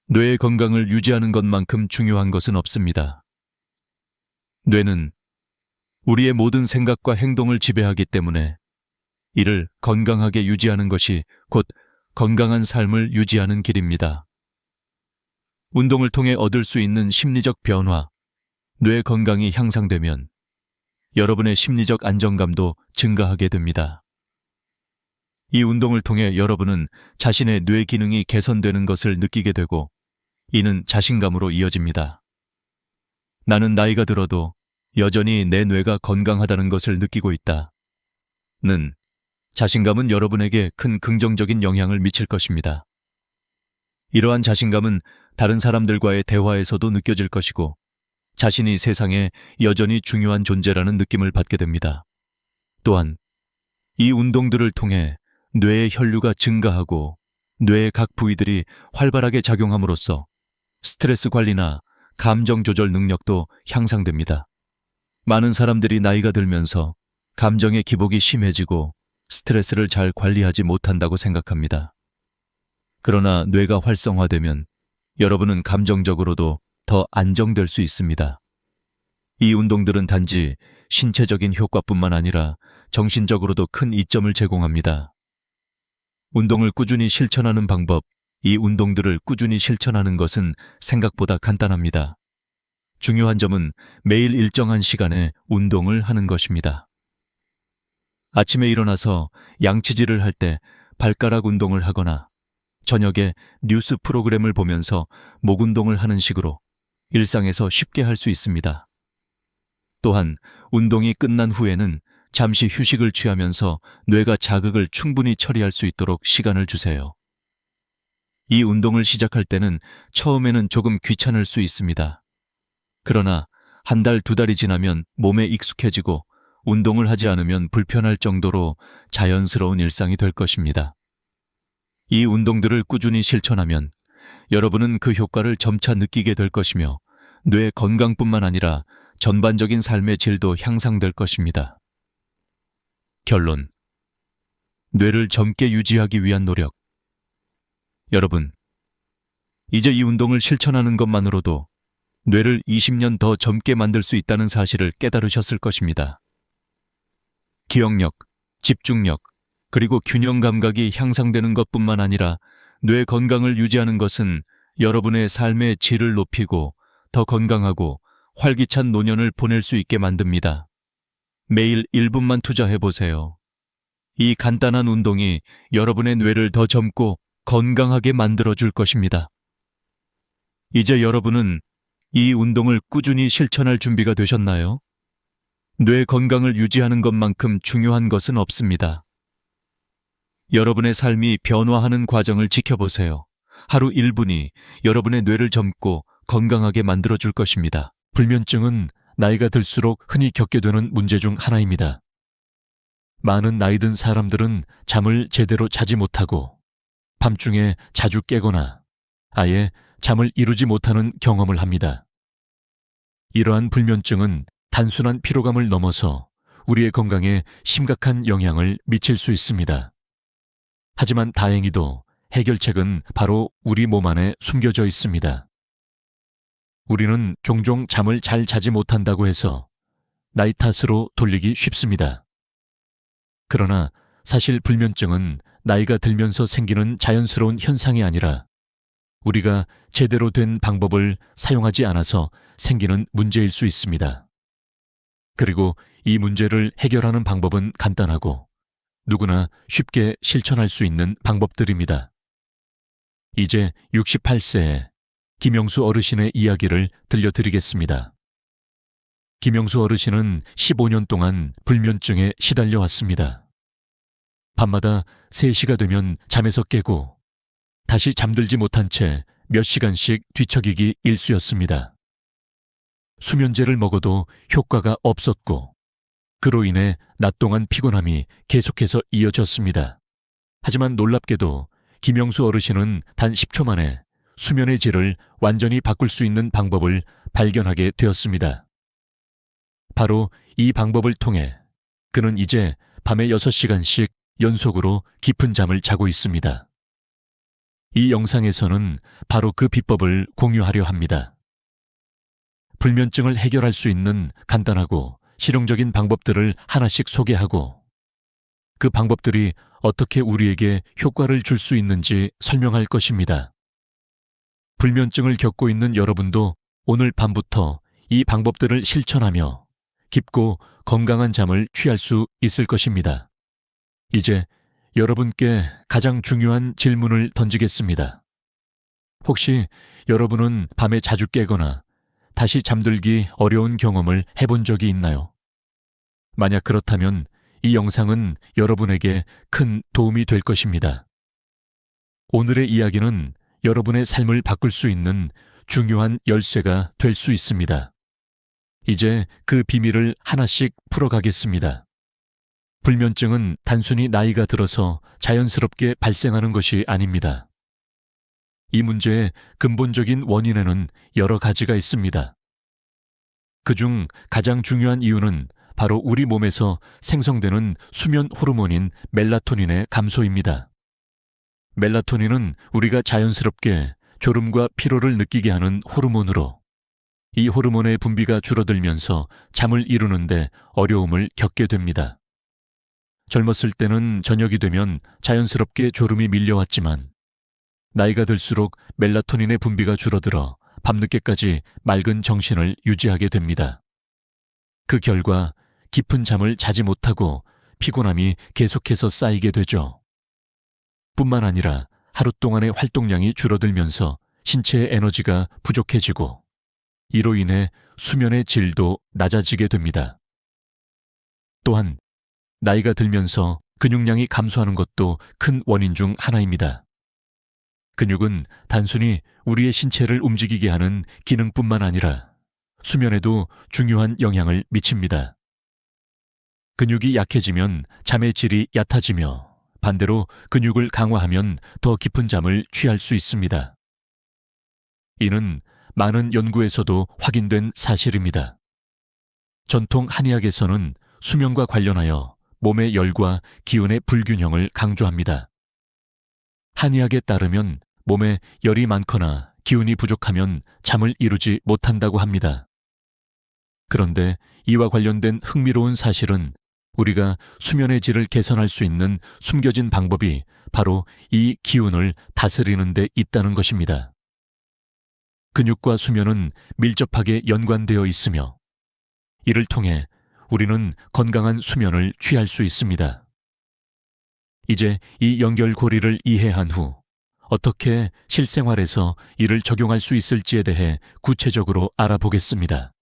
뇌의 건강을 유지하는 것만큼 중요한 것은 없습니다. 뇌는 우리의 모든 생각과 행동을 지배하기 때문에 이를 건강하게 유지하는 것이 곧 건강한 삶을 유지하는 길입니다. 운동을 통해 얻을 수 있는 심리적 변화, 뇌 건강이 향상되면 여러분의 심리적 안정감도 증가하게 됩니다. 이 운동을 통해 여러분은 자신의 뇌 기능이 개선되는 것을 느끼게 되고 이는 자신감으로 이어집니다. 나는 나이가 들어도 여전히 내 뇌가 건강하다는 것을 느끼고 있다. 는 자신감은 여러분에게 큰 긍정적인 영향을 미칠 것입니다. 이러한 자신감은 다른 사람들과의 대화에서도 느껴질 것이고 자신이 세상에 여전히 중요한 존재라는 느낌을 받게 됩니다. 또한 이 운동들을 통해 뇌의 혈류가 증가하고 뇌의 각 부위들이 활발하게 작용함으로써 스트레스 관리나 감정 조절 능력도 향상됩니다. 많은 사람들이 나이가 들면서 감정의 기복이 심해지고 스트레스를 잘 관리하지 못한다고 생각합니다. 그러나 뇌가 활성화되면 여러분은 감정적으로도 더 안정될 수 있습니다. 이 운동들은 단지 신체적인 효과뿐만 아니라 정신적으로도 큰 이점을 제공합니다. 운동을 꾸준히 실천하는 방법, 이 운동들을 꾸준히 실천하는 것은 생각보다 간단합니다. 중요한 점은 매일 일정한 시간에 운동을 하는 것입니다. 아침에 일어나서 양치질을 할 때 발가락 운동을 하거나 저녁에 뉴스 프로그램을 보면서 목 운동을 하는 식으로 일상에서 쉽게 할 수 있습니다. 또한 운동이 끝난 후에는 잠시 휴식을 취하면서 뇌가 자극을 충분히 처리할 수 있도록 시간을 주세요. 이 운동을 시작할 때는 처음에는 조금 귀찮을 수 있습니다. 그러나 한 달, 두 달이 지나면 몸에 익숙해지고 운동을 하지 않으면 불편할 정도로 자연스러운 일상이 될 것입니다. 이 운동들을 꾸준히 실천하면 여러분은 그 효과를 점차 느끼게 될 것이며 뇌 건강뿐만 아니라 전반적인 삶의 질도 향상될 것입니다. 결론. 뇌를 젊게 유지하기 위한 노력. 여러분, 이제 이 운동을 실천하는 것만으로도 뇌를 20년 더 젊게 만들 수 있다는 사실을 깨달으셨을 것입니다. 기억력, 집중력, 그리고 균형 감각이 향상되는 것뿐만 아니라 뇌 건강을 유지하는 것은 여러분의 삶의 질을 높이고 더 건강하고 활기찬 노년을 보낼 수 있게 만듭니다. 매일 1분만 투자해보세요. 이 간단한 운동이 여러분의 뇌를 더 젊고 건강하게 만들어줄 것입니다. 이제 여러분은 이 운동을 꾸준히 실천할 준비가 되셨나요? 뇌 건강을 유지하는 것만큼 중요한 것은 없습니다. 여러분의 삶이 변화하는 과정을 지켜보세요. 하루 1분이 여러분의 뇌를 젊고 건강하게 만들어줄 것입니다. 불면증은 나이가 들수록 흔히 겪게 되는 문제 중 하나입니다. 많은 나이 든 사람들은 잠을 제대로 자지 못하고 밤중에 자주 깨거나 아예 잠을 이루지 못하는 경험을 합니다. 이러한 불면증은 단순한 피로감을 넘어서 우리의 건강에 심각한 영향을 미칠 수 있습니다. 하지만 다행히도 해결책은 바로 우리 몸 안에 숨겨져 있습니다. 우리는 종종 잠을 잘 자지 못한다고 해서 나이 탓으로 돌리기 쉽습니다. 그러나 사실 불면증은 나이가 들면서 생기는 자연스러운 현상이 아니라 우리가 제대로 된 방법을 사용하지 않아서 생기는 문제일 수 있습니다. 그리고 이 문제를 해결하는 방법은 간단하고 누구나 쉽게 실천할 수 있는 방법들입니다. 이제 68세의 김영수 어르신의 이야기를 들려드리겠습니다. 김영수 어르신은 15년 동안 불면증에 시달려 왔습니다. 밤마다 3시가 되면 잠에서 깨고 다시 잠들지 못한 채 몇 시간씩 뒤척이기 일쑤였습니다. 수면제를 먹어도 효과가 없었고 그로 인해 낮 동안 피곤함이 계속해서 이어졌습니다. 하지만 놀랍게도 김영수 어르신은 단 10초 만에 수면의 질을 완전히 바꿀 수 있는 방법을 발견하게 되었습니다. 바로 이 방법을 통해 그는 이제 밤에 6시간씩 연속으로 깊은 잠을 자고 있습니다. 이 영상에서는 바로 그 비법을 공유하려 합니다. 불면증을 해결할 수 있는 간단하고 실용적인 방법들을 하나씩 소개하고 그 방법들이 어떻게 우리에게 효과를 줄 수 있는지 설명할 것입니다. 불면증을 겪고 있는 여러분도 오늘 밤부터 이 방법들을 실천하며 깊고 건강한 잠을 취할 수 있을 것입니다. 이제 여러분께 가장 중요한 질문을 던지겠습니다. 혹시 여러분은 밤에 자주 깨거나 다시 잠들기 어려운 경험을 해본 적이 있나요? 만약 그렇다면 이 영상은 여러분에게 큰 도움이 될 것입니다. 오늘의 이야기는 여러분의 삶을 바꿀 수 있는 중요한 열쇠가 될 수 있습니다. 이제 그 비밀을 하나씩 풀어가겠습니다. 불면증은 단순히 나이가 들어서 자연스럽게 발생하는 것이 아닙니다. 이 문제의 근본적인 원인에는 여러 가지가 있습니다. 그중 가장 중요한 이유는 바로 우리 몸에서 생성되는 수면 호르몬인 멜라토닌의 감소입니다. 멜라토닌은 우리가 자연스럽게 졸음과 피로를 느끼게 하는 호르몬으로 이 호르몬의 분비가 줄어들면서 잠을 이루는데 어려움을 겪게 됩니다. 젊었을 때는 저녁이 되면 자연스럽게 졸음이 밀려왔지만 나이가 들수록 멜라토닌의 분비가 줄어들어 밤늦게까지 맑은 정신을 유지하게 됩니다. 그 결과 깊은 잠을 자지 못하고 피곤함이 계속해서 쌓이게 되죠. 뿐만 아니라 하루 동안의 활동량이 줄어들면서 신체의 에너지가 부족해지고 이로 인해 수면의 질도 낮아지게 됩니다. 또한 나이가 들면서 근육량이 감소하는 것도 큰 원인 중 하나입니다. 근육은 단순히 우리의 신체를 움직이게 하는 기능뿐만 아니라 수면에도 중요한 영향을 미칩니다. 근육이 약해지면 잠의 질이 얕아지며 반대로 근육을 강화하면 더 깊은 잠을 취할 수 있습니다. 이는 많은 연구에서도 확인된 사실입니다. 전통 한의학에서는 수면과 관련하여 몸의 열과 기운의 불균형을 강조합니다. 한의학에 따르면 몸에 열이 많거나 기운이 부족하면 잠을 이루지 못한다고 합니다. 그런데 이와 관련된 흥미로운 사실은 우리가 수면의 질을 개선할 수 있는 숨겨진 방법이 바로 이 기운을 다스리는 데 있다는 것입니다. 근육과 수면은 밀접하게 연관되어 있으며 이를 통해 우리는 건강한 수면을 취할 수 있습니다. 이제 이 연결고리를 이해한 후 어떻게 실생활에서 이를 적용할 수 있을지에 대해 구체적으로 알아보겠습니다.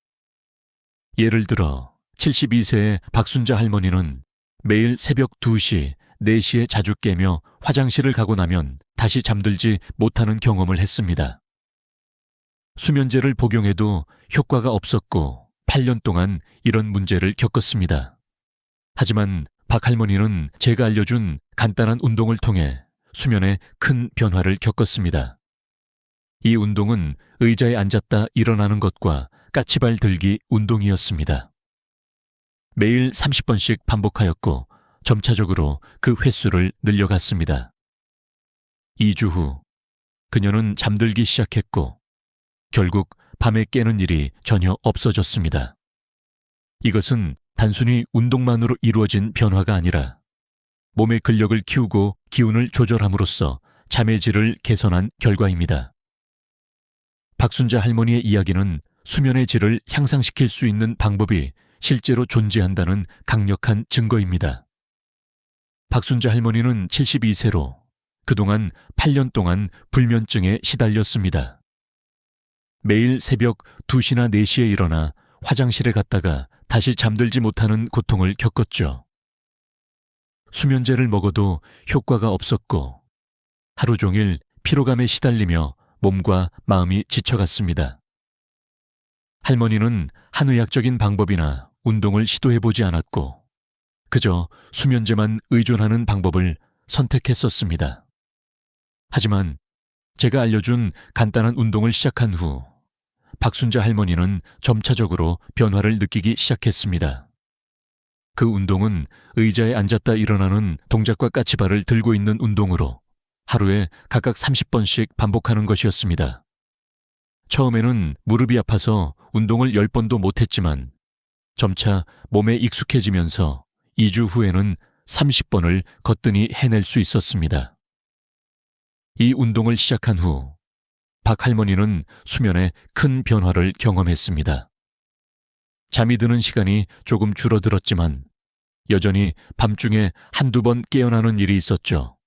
예를 들어 72세의 박순자 할머니는 매일 새벽 2시, 4시에 자주 깨며 화장실을 가고 나면 다시 잠들지 못하는 경험을 했습니다. 수면제를 복용해도 효과가 없었고 8년 동안 이런 문제를 겪었습니다. 하지만 박 할머니는 제가 알려준 간단한 운동을 통해 수면에 큰 변화를 겪었습니다. 이 운동은 의자에 앉았다 일어나는 것과 까치발 들기 운동이었습니다. 매일 30번씩 반복하였고 점차적으로 그 횟수를 늘려갔습니다. 2주 후 그녀는 잠들기 시작했고 결국 밤에 깨는 일이 전혀 없어졌습니다. 이것은 단순히 운동만으로 이루어진 변화가 아니라 몸의 근력을 키우고 기운을 조절함으로써 잠의 질을 개선한 결과입니다. 박순자 할머니의 이야기는 수면의 질을 향상시킬 수 있는 방법이 실제로 존재한다는 강력한 증거입니다. 박순자 할머니는 72세로 그동안 8년 동안 불면증에 시달렸습니다. 매일 새벽 2시나 4시에 일어나 화장실에 갔다가 다시 잠들지 못하는 고통을 겪었죠. 수면제를 먹어도 효과가 없었고 하루 종일 피로감에 시달리며 몸과 마음이 지쳐갔습니다. 할머니는 한의학적인 방법이나 운동을 시도해보지 않았고 그저 수면제만 의존하는 방법을 선택했었습니다. 하지만 제가 알려준 간단한 운동을 시작한 후 박순자 할머니는 점차적으로 변화를 느끼기 시작했습니다. 그 운동은 의자에 앉았다 일어나는 동작과 까치발을 들고 있는 운동으로 하루에 각각 30번씩 반복하는 것이었습니다. 처음에는 무릎이 아파서 운동을 10번도 못했지만 점차 몸에 익숙해지면서 2주 후에는 30번을 거뜬히 해낼 수 있었습니다. 이 운동을 시작한 후 박 할머니는 수면에 큰 변화를 경험했습니다. 잠이 드는 시간이 조금 줄어들었지만 여전히 밤중에 한두 번 깨어나는 일이 있었죠.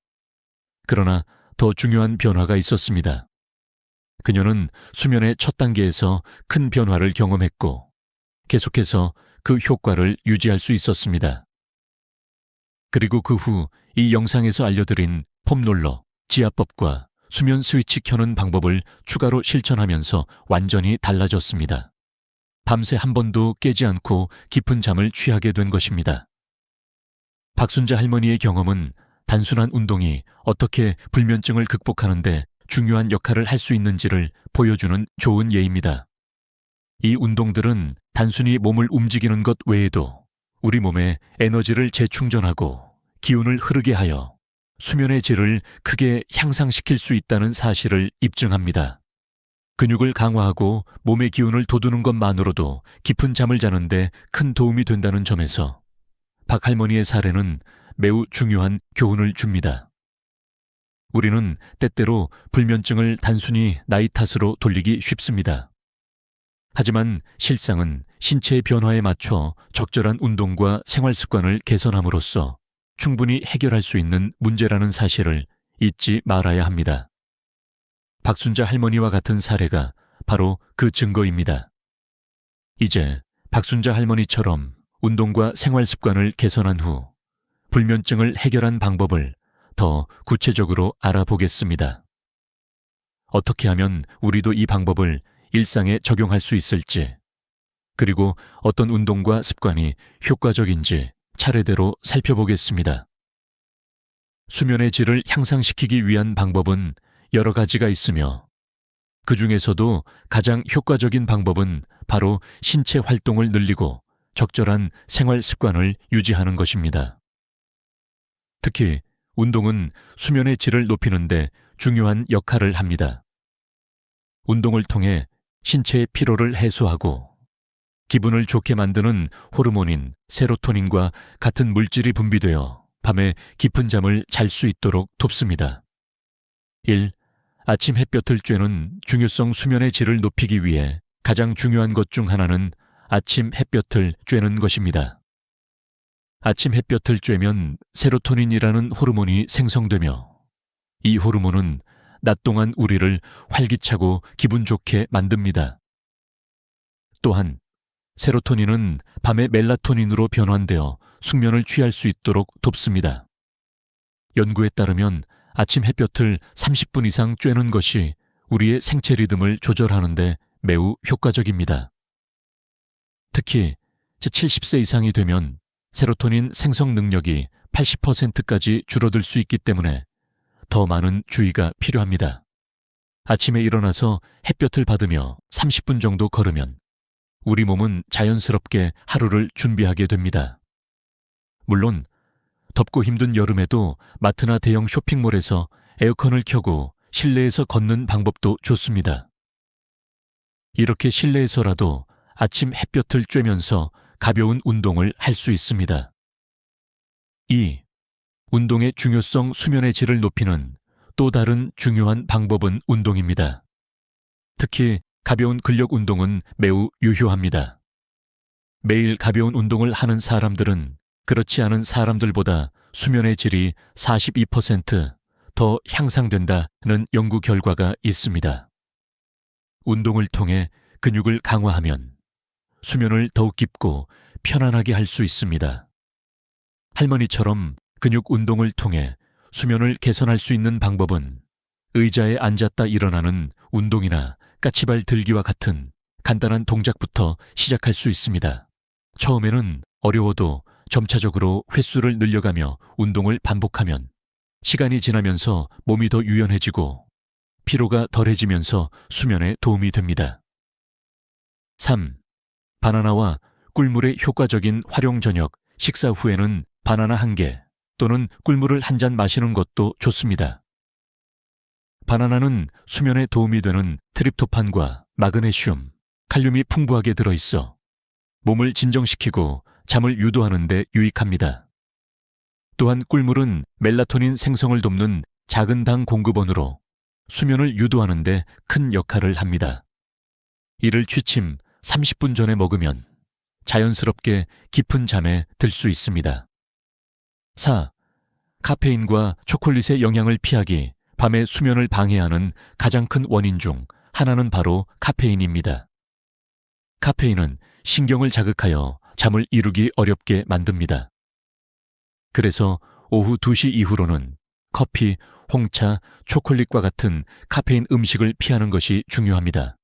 그러나 더 중요한 변화가 있었습니다. 그녀는 수면의 첫 단계에서 큰 변화를 경험했고 계속해서 그 효과를 유지할 수 있었습니다. 그리고 그 후 이 영상에서 알려드린 폼롤러, 지압법과 수면 스위치 켜는 방법을 추가로 실천하면서 완전히 달라졌습니다. 밤새 한 번도 깨지 않고 깊은 잠을 취하게 된 것입니다. 박순자 할머니의 경험은 단순한 운동이 어떻게 불면증을 극복하는 데 중요한 역할을 할 수 있는지를 보여주는 좋은 예입니다. 이 운동들은 단순히 몸을 움직이는 것 외에도 우리 몸에 에너지를 재충전하고 기운을 흐르게 하여 수면의 질을 크게 향상시킬 수 있다는 사실을 입증합니다. 근육을 강화하고 몸의 기운을 돋우는 것만으로도 깊은 잠을 자는데 큰 도움이 된다는 점에서 박 할머니의 사례는 매우 중요한 교훈을 줍니다. 우리는 때때로 불면증을 단순히 나이 탓으로 돌리기 쉽습니다. 하지만 실상은 신체의 변화에 맞춰 적절한 운동과 생활 습관을 개선함으로써 충분히 해결할 수 있는 문제라는 사실을 잊지 말아야 합니다. 박순자 할머니와 같은 사례가 바로 그 증거입니다. 이제 박순자 할머니처럼 운동과 생활 습관을 개선한 후 불면증을 해결한 방법을 더 구체적으로 알아보겠습니다. 어떻게 하면 우리도 이 방법을 일상에 적용할 수 있을지, 그리고 어떤 운동과 습관이 효과적인지 차례대로 살펴보겠습니다. 수면의 질을 향상시키기 위한 방법은 여러 가지가 있으며, 그 중에서도 가장 효과적인 방법은 바로 신체 활동을 늘리고 적절한 생활 습관을 유지하는 것입니다. 특히 운동은 수면의 질을 높이는 데 중요한 역할을 합니다. 운동을 통해 신체의 피로를 해소하고 기분을 좋게 만드는 호르몬인 세로토닌과 같은 물질이 분비되어 밤에 깊은 잠을 잘 수 있도록 돕습니다. 1. 아침 햇볕을 쬐는 중요성. 수면의 질을 높이기 위해 가장 중요한 것 중 하나는 아침 햇볕을 쬐는 것입니다. 아침 햇볕을 쬐면 세로토닌이라는 호르몬이 생성되며, 이 호르몬은 낮 동안 우리를 활기차고 기분 좋게 만듭니다. 또한 세로토닌은 밤에 멜라토닌으로 변환되어 숙면을 취할 수 있도록 돕습니다. 연구에 따르면 아침 햇볕을 30분 이상 쬐는 것이 우리의 생체 리듬을 조절하는 데 매우 효과적입니다. 특히 70세 이상이 되면 세로토닌 생성 능력이 80%까지 줄어들 수 있기 때문에 더 많은 주의가 필요합니다. 아침에 일어나서 햇볕을 받으며 30분 정도 걸으면 우리 몸은 자연스럽게 하루를 준비하게 됩니다. 물론 덥고 힘든 여름에도 마트나 대형 쇼핑몰에서 에어컨을 켜고 실내에서 걷는 방법도 좋습니다. 이렇게 실내에서라도 아침 햇볕을 쬐면서 가벼운 운동을 할 수 있습니다. 2. 운동의 중요성. 수면의 질을 높이는 또 다른 중요한 방법은 운동입니다. 특히 가벼운 근력 운동은 매우 유효합니다. 매일 가벼운 운동을 하는 사람들은 그렇지 않은 사람들보다 수면의 질이 42% 향상된다는 연구 결과가 있습니다. 운동을 통해 근육을 강화하면 수면을 더욱 깊고 편안하게 할 수 있습니다. 할머니처럼 근육 운동을 통해 수면을 개선할 수 있는 방법은 의자에 앉았다 일어나는 운동이나 까치발 들기와 같은 간단한 동작부터 시작할 수 있습니다. 처음에는 어려워도 점차적으로 횟수를 늘려가며 운동을 반복하면 시간이 지나면서 몸이 더 유연해지고 피로가 덜해지면서 수면에 도움이 됩니다. 3. 바나나와 꿀물의 효과적인 활용. 저녁 식사 후에는 바나나 1개 또는 꿀물을 한 잔 마시는 것도 좋습니다. 바나나는 수면에 도움이 되는 트립토판과 마그네슘, 칼륨이 풍부하게 들어있어 몸을 진정시키고 잠을 유도하는 데 유익합니다. 또한 꿀물은 멜라토닌 생성을 돕는 작은 당 공급원으로 수면을 유도하는 데 큰 역할을 합니다. 이를 취침 30분 전에 먹으면 자연스럽게 깊은 잠에 들 수 있습니다. 4. 카페인과 초콜릿의 영향을 피하기. 밤의 수면을 방해하는 가장 큰 원인 중 하나는 바로 카페인입니다. 카페인은 신경을 자극하여 잠을 이루기 어렵게 만듭니다. 그래서 오후 2시 이후로는 커피, 홍차, 초콜릿과 같은 카페인 음식을 피하는 것이 중요합니다.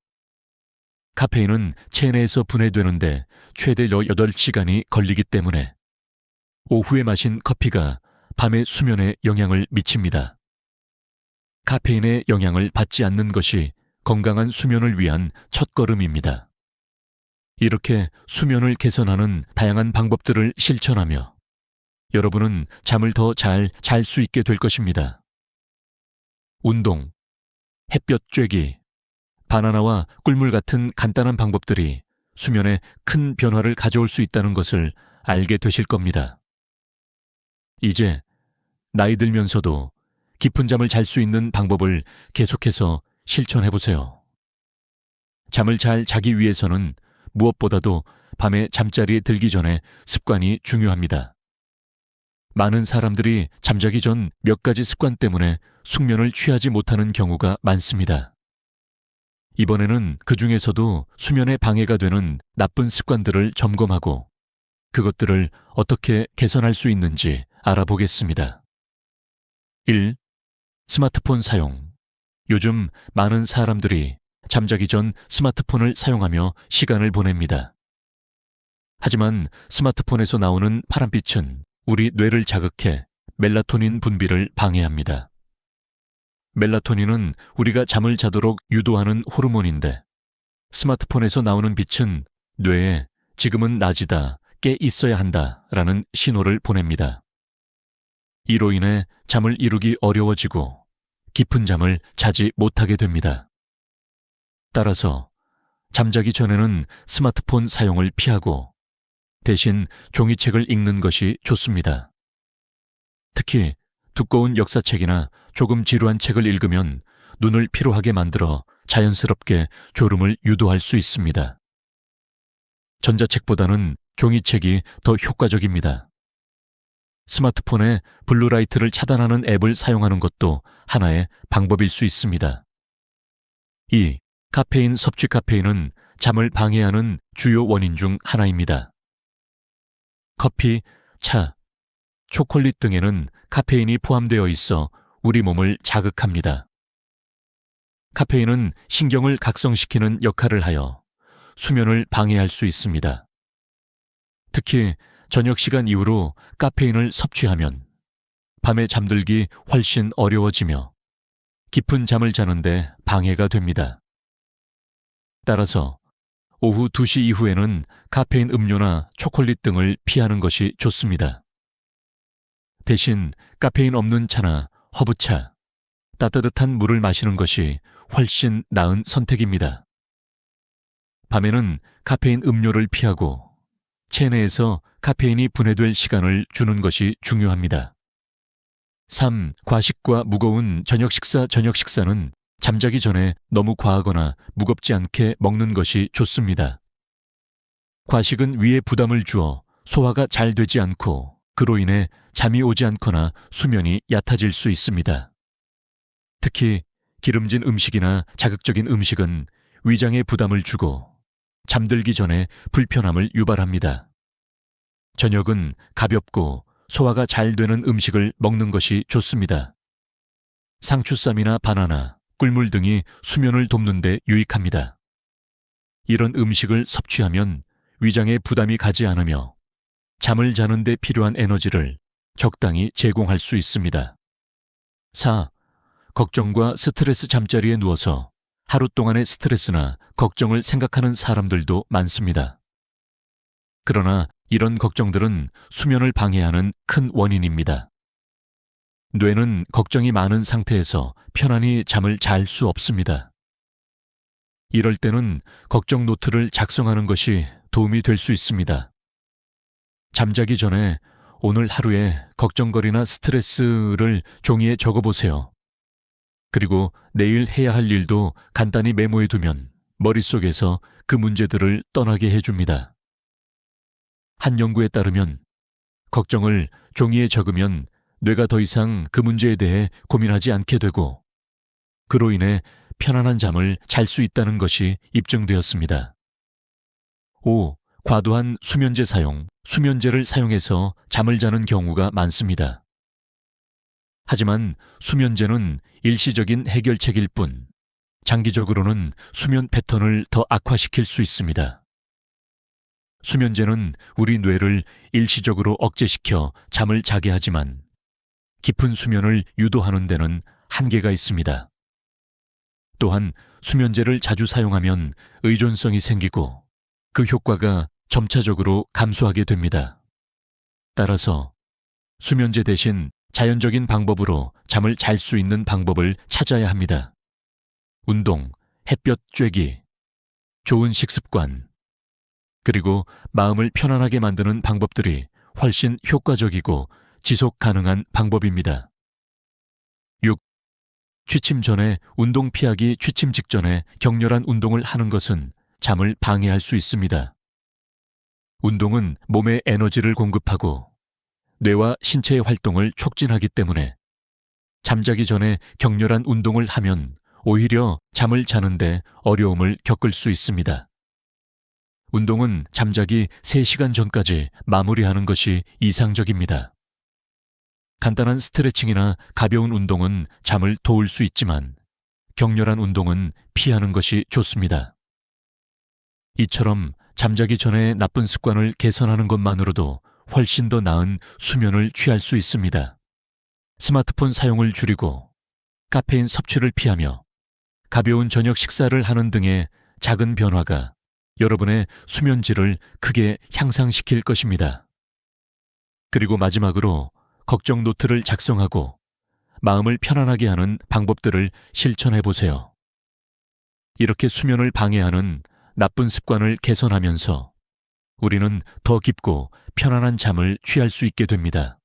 카페인은 체내에서 분해되는데 최대 8시간이 걸리기 때문에 오후에 마신 커피가 밤의 수면에 영향을 미칩니다. 카페인의 영향을 받지 않는 것이 건강한 수면을 위한 첫걸음입니다. 이렇게 수면을 개선하는 다양한 방법들을 실천하며 여러분은 잠을 더 잘 잘 수 있게 될 것입니다. 운동, 햇볕 쬐기, 바나나와 꿀물 같은 간단한 방법들이 수면에 큰 변화를 가져올 수 있다는 것을 알게 되실 겁니다. 이제 나이 들면서도 깊은 잠을 잘 수 있는 방법을 계속해서 실천해보세요. 잠을 잘 자기 위해서는 무엇보다도 밤에 잠자리에 들기 전에 습관이 중요합니다. 많은 사람들이 잠자기 전 몇 가지 습관 때문에 숙면을 취하지 못하는 경우가 많습니다. 이번에는 그 중에서도 수면에 방해가 되는 나쁜 습관들을 점검하고 그것들을 어떻게 개선할 수 있는지 알아보겠습니다. 1. 스마트폰 사용. 요즘 많은 사람들이 잠자기 전 스마트폰을 사용하며 시간을 보냅니다. 하지만 스마트폰에서 나오는 파란빛은 우리 뇌를 자극해 멜라토닌 분비를 방해합니다. 멜라토닌은 우리가 잠을 자도록 유도하는 호르몬인데 스마트폰에서 나오는 빛은 뇌에 지금은 낮이다, 깨 있어야 한다라는 신호를 보냅니다. 이로 인해 잠을 이루기 어려워지고 깊은 잠을 자지 못하게 됩니다. 따라서 잠자기 전에는 스마트폰 사용을 피하고 대신 종이책을 읽는 것이 좋습니다. 특히 두꺼운 역사책이나 조금 지루한 책을 읽으면 눈을 피로하게 만들어 자연스럽게 졸음을 유도할 수 있습니다. 전자책보다는 종이책이 더 효과적입니다. 스마트폰에 블루라이트를 차단하는 앱을 사용하는 것도 하나의 방법일 수 있습니다. 2. 카페인 섭취. 카페인은 잠을 방해하는 주요 원인 중 하나입니다. 커피, 차, 초콜릿 등에는 카페인이 포함되어 있어 우리 몸을 자극합니다. 카페인은 신경을 각성시키는 역할을 하여 수면을 방해할 수 있습니다. 특히 저녁 시간 이후로 카페인을 섭취하면 밤에 잠들기 훨씬 어려워지며 깊은 잠을 자는데 방해가 됩니다. 따라서 오후 2시 이후에는 카페인 음료나 초콜릿 등을 피하는 것이 좋습니다. 대신 카페인 없는 차나 허브차, 따뜻한 물을 마시는 것이 훨씬 나은 선택입니다. 밤에는 카페인 음료를 피하고 체내에서 카페인이 분해될 시간을 주는 것이 중요합니다. 3. 과식과 무거운 저녁 식사는 잠자기 전에 너무 과하거나 무겁지 않게 먹는 것이 좋습니다. 과식은 위에 부담을 주어 소화가 잘 되지 않고 그로 인해 잠이 오지 않거나 수면이 얕아질 수 있습니다. 특히 기름진 음식이나 자극적인 음식은 위장에 부담을 주고 잠들기 전에 불편함을 유발합니다. 저녁은 가볍고 소화가 잘 되는 음식을 먹는 것이 좋습니다. 상추쌈이나 바나나, 꿀물 등이 수면을 돕는 데 유익합니다. 이런 음식을 섭취하면 위장에 부담이 가지 않으며 잠을 자는 데 필요한 에너지를 적당히 제공할 수 있습니다. 4. 걱정과 스트레스. 잠자리에 누워서 하루 동안의 스트레스나 걱정을 생각하는 사람들도 많습니다. 그러나 이런 걱정들은 수면을 방해하는 큰 원인입니다. 뇌는 걱정이 많은 상태에서 편안히 잠을 잘 수 없습니다. 이럴 때는 걱정 노트를 작성하는 것이 도움이 될 수 있습니다. 잠자기 전에 오늘 하루의 걱정거리나 스트레스를 종이에 적어보세요. 그리고 내일 해야 할 일도 간단히 메모해두면 머릿속에서 그 문제들을 떠나게 해줍니다. 한 연구에 따르면 걱정을 종이에 적으면 뇌가 더 이상 그 문제에 대해 고민하지 않게 되고 그로 인해 편안한 잠을 잘 수 있다는 것이 입증되었습니다. 5. 과도한 수면제 사용. 수면제를 사용해서 잠을 자는 경우가 많습니다. 하지만 수면제는 일시적인 해결책일 뿐 장기적으로는 수면 패턴을 더 악화시킬 수 있습니다. 수면제는 우리 뇌를 일시적으로 억제시켜 잠을 자게 하지만 깊은 수면을 유도하는 데는 한계가 있습니다. 또한 수면제를 자주 사용하면 의존성이 생기고 그 효과가 점차적으로 감소하게 됩니다. 따라서 수면제 대신 자연적인 방법으로 잠을 잘 수 있는 방법을 찾아야 합니다. 운동, 햇볕 쬐기, 좋은 식습관, 그리고 마음을 편안하게 만드는 방법들이 훨씬 효과적이고 지속 가능한 방법입니다. 6. 취침 전에 운동 피하기. 취침 직전에 격렬한 운동을 하는 것은 잠을 방해할 수 있습니다. 운동은 몸에 에너지를 공급하고 뇌와 신체의 활동을 촉진하기 때문에 잠자기 전에 격렬한 운동을 하면 오히려 잠을 자는데 어려움을 겪을 수 있습니다. 운동은 잠자기 3시간 전까지 마무리하는 것이 이상적입니다. 간단한 스트레칭이나 가벼운 운동은 잠을 도울 수 있지만 격렬한 운동은 피하는 것이 좋습니다. 이처럼 잠자기 전에 나쁜 습관을 개선하는 것만으로도 훨씬 더 나은 수면을 취할 수 있습니다. 스마트폰 사용을 줄이고 카페인 섭취를 피하며 가벼운 저녁 식사를 하는 등의 작은 변화가 여러분의 수면 질을 크게 향상시킬 것입니다. 그리고 마지막으로 걱정 노트를 작성하고 마음을 편안하게 하는 방법들을 실천해 보세요. 이렇게 수면을 방해하는 나쁜 습관을 개선하면서 우리는 더 깊고 편안한 잠을 취할 수 있게 됩니다.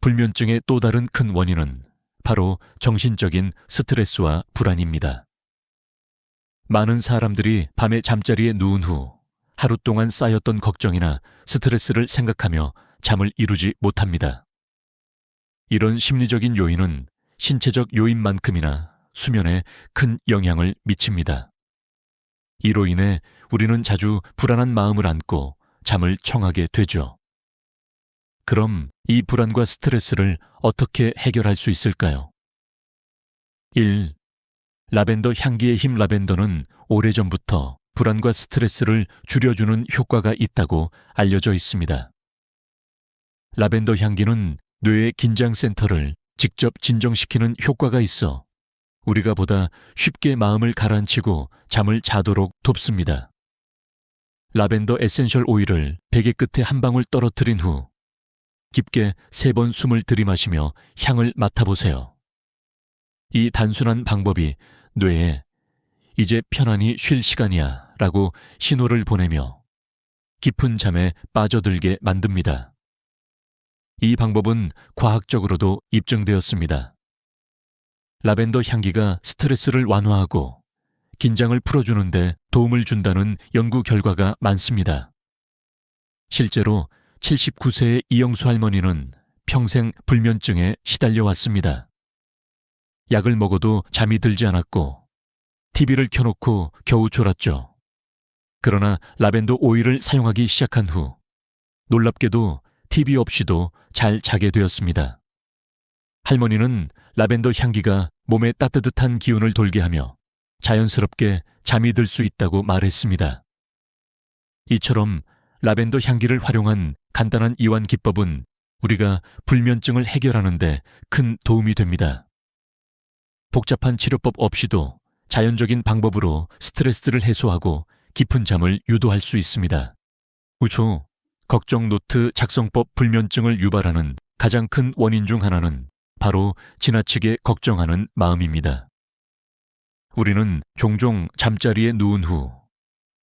불면증의 또 다른 큰 원인은 바로 정신적인 스트레스와 불안입니다. 많은 사람들이 밤에 잠자리에 누운 후 하루 동안 쌓였던 걱정이나 스트레스를 생각하며 잠을 이루지 못합니다. 이런 심리적인 요인은 신체적 요인만큼이나 수면에 큰 영향을 미칩니다. 이로 인해 우리는 자주 불안한 마음을 안고 잠을 청하게 되죠. 그럼 이 불안과 스트레스를 어떻게 해결할 수 있을까요? 1. 라벤더 향기의 힘. 라벤더는 오래전부터 불안과 스트레스를 줄여주는 효과가 있다고 알려져 있습니다. 라벤더 향기는 뇌의 긴장센터를 직접 진정시키는 효과가 있어 우리가 보다 쉽게 마음을 가라앉히고 잠을 자도록 돕습니다. 라벤더 에센셜 오일을 베개 끝에 한 방울 떨어뜨린 후 깊게 3번 숨을 들이마시며 향을 맡아보세요. 이 단순한 방법이 뇌에 이제 편안히 쉴 시간이야 라고 신호를 보내며 깊은 잠에 빠져들게 만듭니다. 이 방법은 과학적으로도 입증되었습니다. 라벤더 향기가 스트레스를 완화하고 긴장을 풀어주는데 도움을 준다는 연구 결과가 많습니다. 실제로 79세의 이영수 할머니는 평생 불면증에 시달려 왔습니다. 약을 먹어도 잠이 들지 않았고 TV를 켜놓고 겨우 졸았죠. 그러나 라벤더 오일을 사용하기 시작한 후 놀랍게도 TV 없이도 잘 자게 되었습니다. 할머니는 라벤더 향기가 몸에 따뜻한 기운을 돌게 하며 자연스럽게 잠이 들 수 있다고 말했습니다. 이처럼 라벤더 향기를 활용한 간단한 이완 기법은 우리가 불면증을 해결하는 데 큰 도움이 됩니다. 복잡한 치료법 없이도 자연적인 방법으로 스트레스를 해소하고 깊은 잠을 유도할 수 있습니다. 우초, 걱정 노트 작성법. 불면증을 유발하는 가장 큰 원인 중 하나는 바로 지나치게 걱정하는 마음입니다. 우리는 종종 잠자리에 누운 후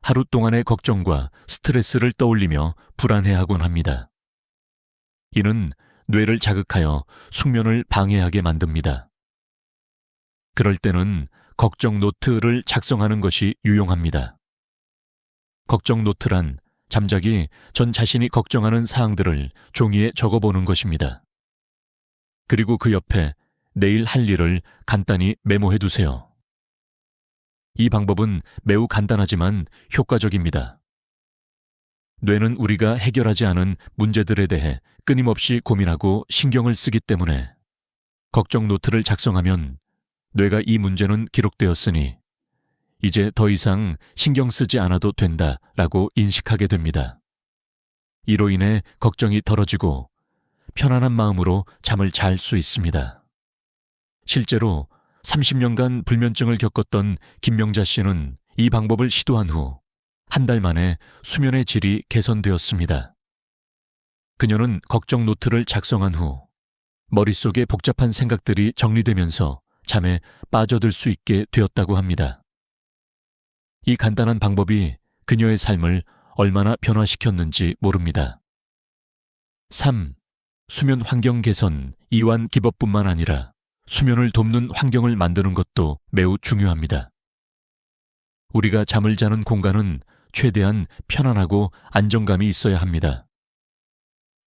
하루 동안의 걱정과 스트레스를 떠올리며 불안해하곤 합니다. 이는 뇌를 자극하여 숙면을 방해하게 만듭니다. 그럴 때는 걱정 노트를 작성하는 것이 유용합니다. 걱정 노트란 잠자기 전 자신이 걱정하는 사항들을 종이에 적어보는 것입니다. 그리고 그 옆에 내일 할 일을 간단히 메모해 두세요. 이 방법은 매우 간단하지만 효과적입니다. 뇌는 우리가 해결하지 않은 문제들에 대해 끊임없이 고민하고 신경을 쓰기 때문에 걱정 노트를 작성하면 뇌가 이 문제는 기록되었으니 이제 더 이상 신경 쓰지 않아도 된다라고 인식하게 됩니다. 이로 인해 걱정이 덜어지고 편안한 마음으로 잠을 잘 수 있습니다. 실제로 30년간 불면증을 겪었던 김명자 씨는 이 방법을 시도한 후 한 달 만에 수면의 질이 개선되었습니다. 그녀는 걱정 노트를 작성한 후 머릿속에 복잡한 생각들이 정리되면서 잠에 빠져들 수 있게 되었다고 합니다. 이 간단한 방법이 그녀의 삶을 얼마나 변화시켰는지 모릅니다. 3. 수면 환경 개선. 이완 기법뿐만 아니라 수면을 돕는 환경을 만드는 것도 매우 중요합니다. 우리가 잠을 자는 공간은 최대한 편안하고 안정감이 있어야 합니다.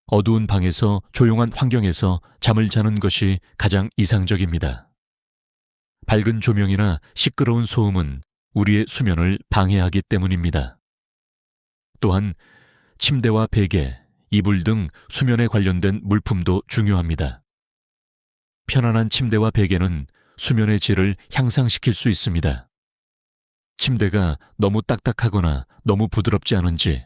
어두운 방에서 조용한 환경에서 잠을 자는 것이 가장 이상적입니다. 밝은 조명이나 시끄러운 소음은 우리의 수면을 방해하기 때문입니다. 또한 침대와 베개, 이불 등 수면에 관련된 물품도 중요합니다. 편안한 침대와 베개는 수면의 질을 향상시킬 수 있습니다. 침대가 너무 딱딱하거나 너무 부드럽지 않은지,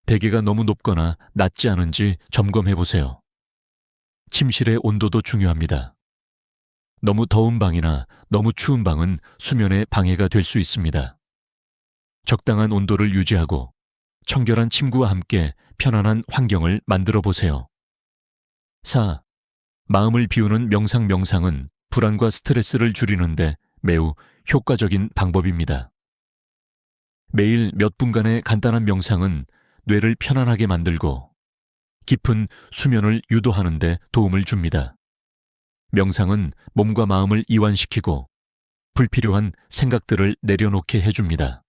베개가 너무 높거나 낮지 않은지 점검해 보세요. 침실의 온도도 중요합니다. 너무 더운 방이나 너무 추운 방은 수면에 방해가 될 수 있습니다. 적당한 온도를 유지하고 청결한 침구와 함께 편안한 환경을 만들어 보세요. 4. 마음을 비우는 명상은 불안과 스트레스를 줄이는데 매우 효과적인 방법입니다. 매일 몇 분간의 간단한 명상은 뇌를 편안하게 만들고 깊은 수면을 유도하는 데 도움을 줍니다. 명상은 몸과 마음을 이완시키고 불필요한 생각들을 내려놓게 해줍니다.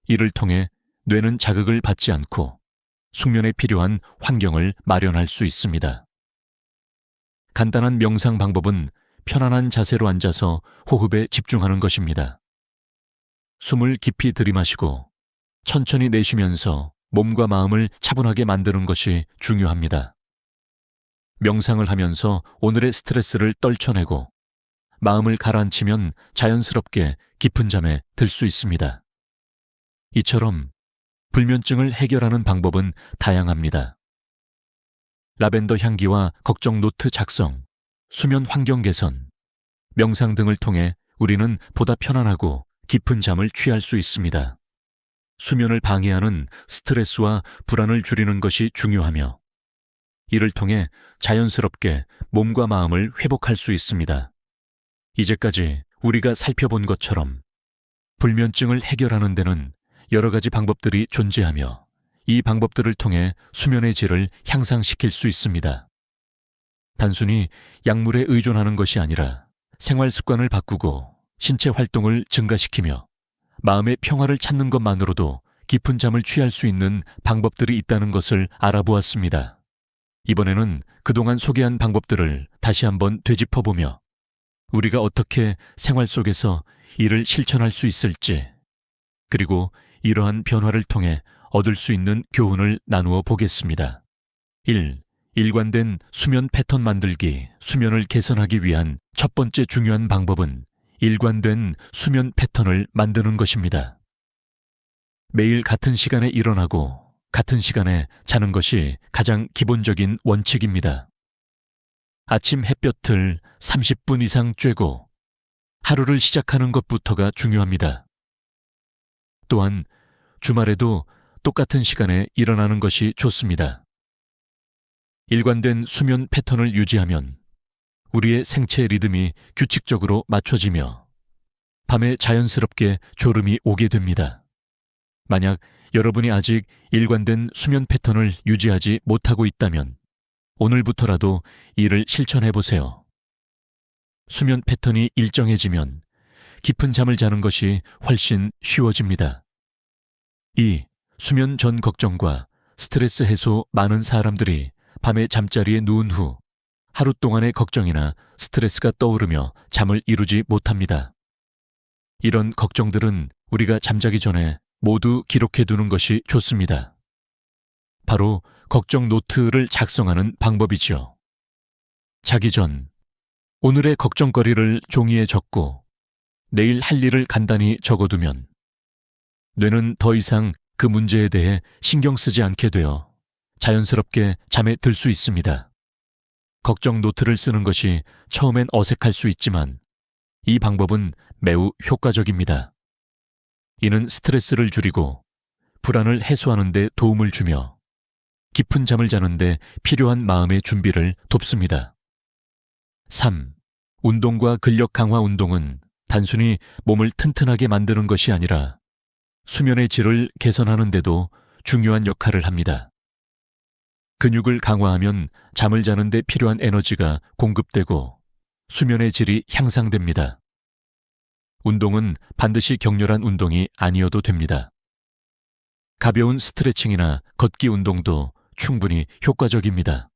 이를 통해 뇌는 자극을 받지 않고 숙면에 필요한 환경을 마련할 수 있습니다. 간단한 명상 방법은 편안한 자세로 앉아서 호흡에 집중하는 것입니다. 숨을 깊이 들이마시고 천천히 내쉬면서 몸과 마음을 차분하게 만드는 것이 중요합니다. 명상을 하면서 오늘의 스트레스를 떨쳐내고 마음을 가라앉히면 자연스럽게 깊은 잠에 들 수 있습니다. 이처럼 불면증을 해결하는 방법은 다양합니다. 라벤더 향기와 걱정 노트 작성, 수면 환경 개선, 명상 등을 통해 우리는 보다 편안하고 깊은 잠을 취할 수 있습니다. 수면을 방해하는 스트레스와 불안을 줄이는 것이 중요하며 이를 통해 자연스럽게 몸과 마음을 회복할 수 있습니다. 이제까지 우리가 살펴본 것처럼 불면증을 해결하는 데는 여러 가지 방법들이 존재하며 이 방법들을 통해 수면의 질을 향상시킬 수 있습니다. 단순히 약물에 의존하는 것이 아니라 생활 습관을 바꾸고 신체 활동을 증가시키며 마음의 평화를 찾는 것만으로도 깊은 잠을 취할 수 있는 방법들이 있다는 것을 알아보았습니다. 이번에는 그동안 소개한 방법들을 다시 한번 되짚어보며 우리가 어떻게 생활 속에서 이를 실천할 수 있을지, 그리고 이러한 변화를 통해 얻을 수 있는 교훈을 나누어 보겠습니다. 1. 일관된 수면 패턴 만들기. 수면을 개선하기 위한 첫 번째 중요한 방법은 일관된 수면 패턴을 만드는 것입니다. 매일 같은 시간에 일어나고 같은 시간에 자는 것이 가장 기본적인 원칙입니다. 아침 햇볕을 30분 이상 쬐고 하루를 시작하는 것부터가 중요합니다. 또한 주말에도 똑같은 시간에 일어나는 것이 좋습니다. 일관된 수면 패턴을 유지하면 우리의 생체 리듬이 규칙적으로 맞춰지며 밤에 자연스럽게 졸음이 오게 됩니다. 만약 여러분이 아직 일관된 수면 패턴을 유지하지 못하고 있다면 오늘부터라도 이를 실천해 보세요. 수면 패턴이 일정해지면 깊은 잠을 자는 것이 훨씬 쉬워집니다. 2. 수면 전 걱정과 스트레스 해소. 많은 사람들이 밤에 잠자리에 누운 후 하루 동안의 걱정이나 스트레스가 떠오르며 잠을 이루지 못합니다. 이런 걱정들은 우리가 잠자기 전에 모두 기록해 두는 것이 좋습니다. 바로 걱정 노트를 작성하는 방법이지요. 자기 전 오늘의 걱정거리를 종이에 적고 내일 할 일을 간단히 적어두면 뇌는 더 이상 그 문제에 대해 신경 쓰지 않게 되어 자연스럽게 잠에 들 수 있습니다. 걱정 노트를 쓰는 것이 처음엔 어색할 수 있지만 이 방법은 매우 효과적입니다. 이는 스트레스를 줄이고 불안을 해소하는 데 도움을 주며 깊은 잠을 자는 데 필요한 마음의 준비를 돕습니다. 3. 운동과 근력 강화. 운동은 단순히 몸을 튼튼하게 만드는 것이 아니라 수면의 질을 개선하는 데도 중요한 역할을 합니다. 근육을 강화하면 잠을 자는 데 필요한 에너지가 공급되고 수면의 질이 향상됩니다. 운동은 반드시 격렬한 운동이 아니어도 됩니다. 가벼운 스트레칭이나 걷기 운동도 충분히 효과적입니다.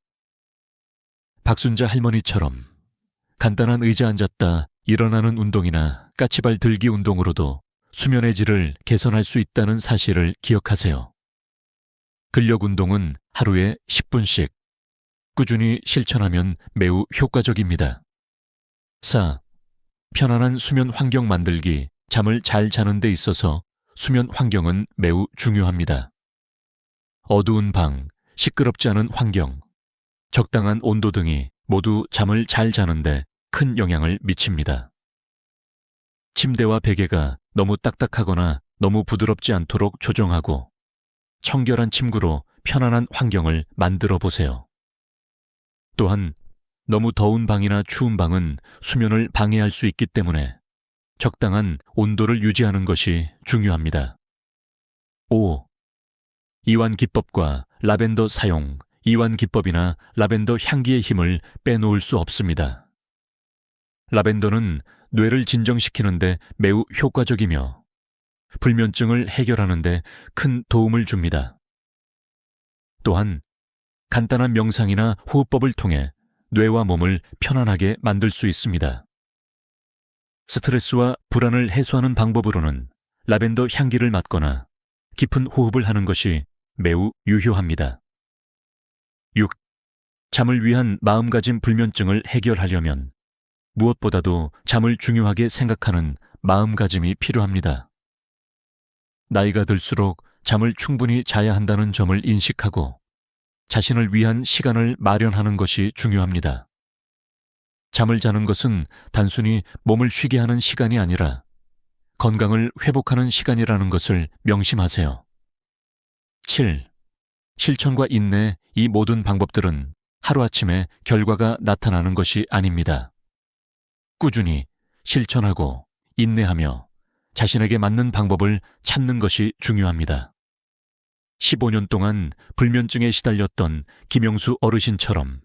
박순자 할머니처럼 간단한 의자 앉았다 일어나는 운동이나 까치발 들기 운동으로도 수면의 질을 개선할 수 있다는 사실을 기억하세요. 근력 운동은 하루에 10분씩 꾸준히 실천하면 매우 효과적입니다. 4. 편안한 수면 환경 만들기. 잠을 잘 자는 데 있어서 수면 환경은 매우 중요합니다. 어두운 방, 시끄럽지 않은 환경, 적당한 온도 등이 모두 잠을 잘 자는데 큰 영향을 미칩니다. 침대와 베개가 너무 딱딱하거나 너무 부드럽지 않도록 조정하고 청결한 침구로 편안한 환경을 만들어 보세요. 또한 너무 더운 방이나 추운 방은 수면을 방해할 수 있기 때문에 적당한 온도를 유지하는 것이 중요합니다. 5. 이완 기법과 라벤더 사용. 이완 기법이나 라벤더 향기의 힘을 빼놓을 수 없습니다. 라벤더는 뇌를 진정시키는데 매우 효과적이며 불면증을 해결하는 데 큰 도움을 줍니다. 또한 간단한 명상이나 호흡법을 통해 뇌와 몸을 편안하게 만들 수 있습니다. 스트레스와 불안을 해소하는 방법으로는 라벤더 향기를 맡거나 깊은 호흡을 하는 것이 매우 유효합니다. 6. 잠을 위한 마음가짐. 불면증을 해결하려면 무엇보다도 잠을 중요하게 생각하는 마음가짐이 필요합니다. 나이가 들수록 잠을 충분히 자야 한다는 점을 인식하고 자신을 위한 시간을 마련하는 것이 중요합니다. 잠을 자는 것은 단순히 몸을 쉬게 하는 시간이 아니라 건강을 회복하는 시간이라는 것을 명심하세요. 7. 실천과 인내. 이 모든 방법들은 하루아침에 결과가 나타나는 것이 아닙니다. 꾸준히 실천하고 인내하며 자신에게 맞는 방법을 찾는 것이 중요합니다. 15년 동안 불면증에 시달렸던 김영수 어르신처럼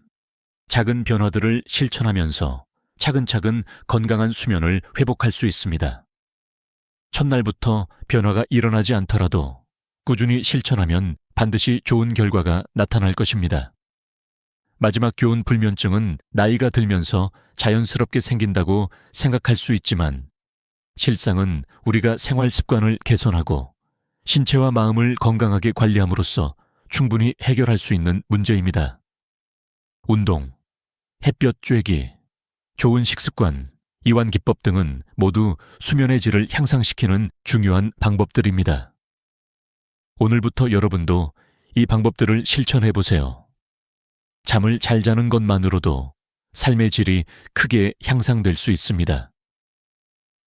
작은 변화들을 실천하면서 차근차근 건강한 수면을 회복할 수 있습니다. 첫날부터 변화가 일어나지 않더라도 꾸준히 실천하면 반드시 좋은 결과가 나타날 것입니다. 마지막 교훈. 불면증은 나이가 들면서 자연스럽게 생긴다고 생각할 수 있지만 실상은 우리가 생활 습관을 개선하고 신체와 마음을 건강하게 관리함으로써 충분히 해결할 수 있는 문제입니다. 운동, 햇볕 쬐기, 좋은 식습관, 이완 기법 등은 모두 수면의 질을 향상시키는 중요한 방법들입니다. 오늘부터 여러분도 이 방법들을 실천해 보세요. 잠을 잘 자는 것만으로도 삶의 질이 크게 향상될 수 있습니다.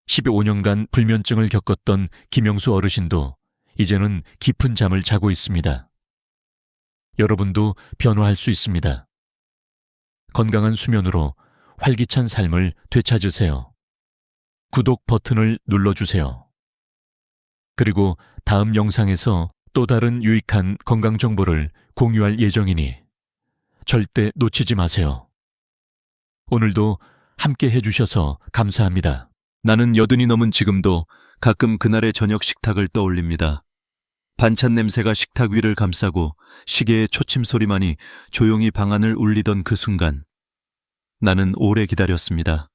15년간 불면증을 겪었던 김영수 어르신도 이제는 깊은 잠을 자고 있습니다. 여러분도 변화할 수 있습니다. 건강한 수면으로 활기찬 삶을 되찾으세요. 구독 버튼을 눌러주세요. 그리고 다음 영상에서 또 다른 유익한 건강 정보를 공유할 예정이니 절대 놓치지 마세요. 오늘도 함께 해주셔서 감사합니다. 나는 80이 넘은 지금도 가끔 그날의 저녁 식탁을 떠올립니다. 반찬 냄새가 식탁 위를 감싸고 시계의 초침 소리만이 조용히 방안을 울리던 그 순간 나는 오래 기다렸습니다.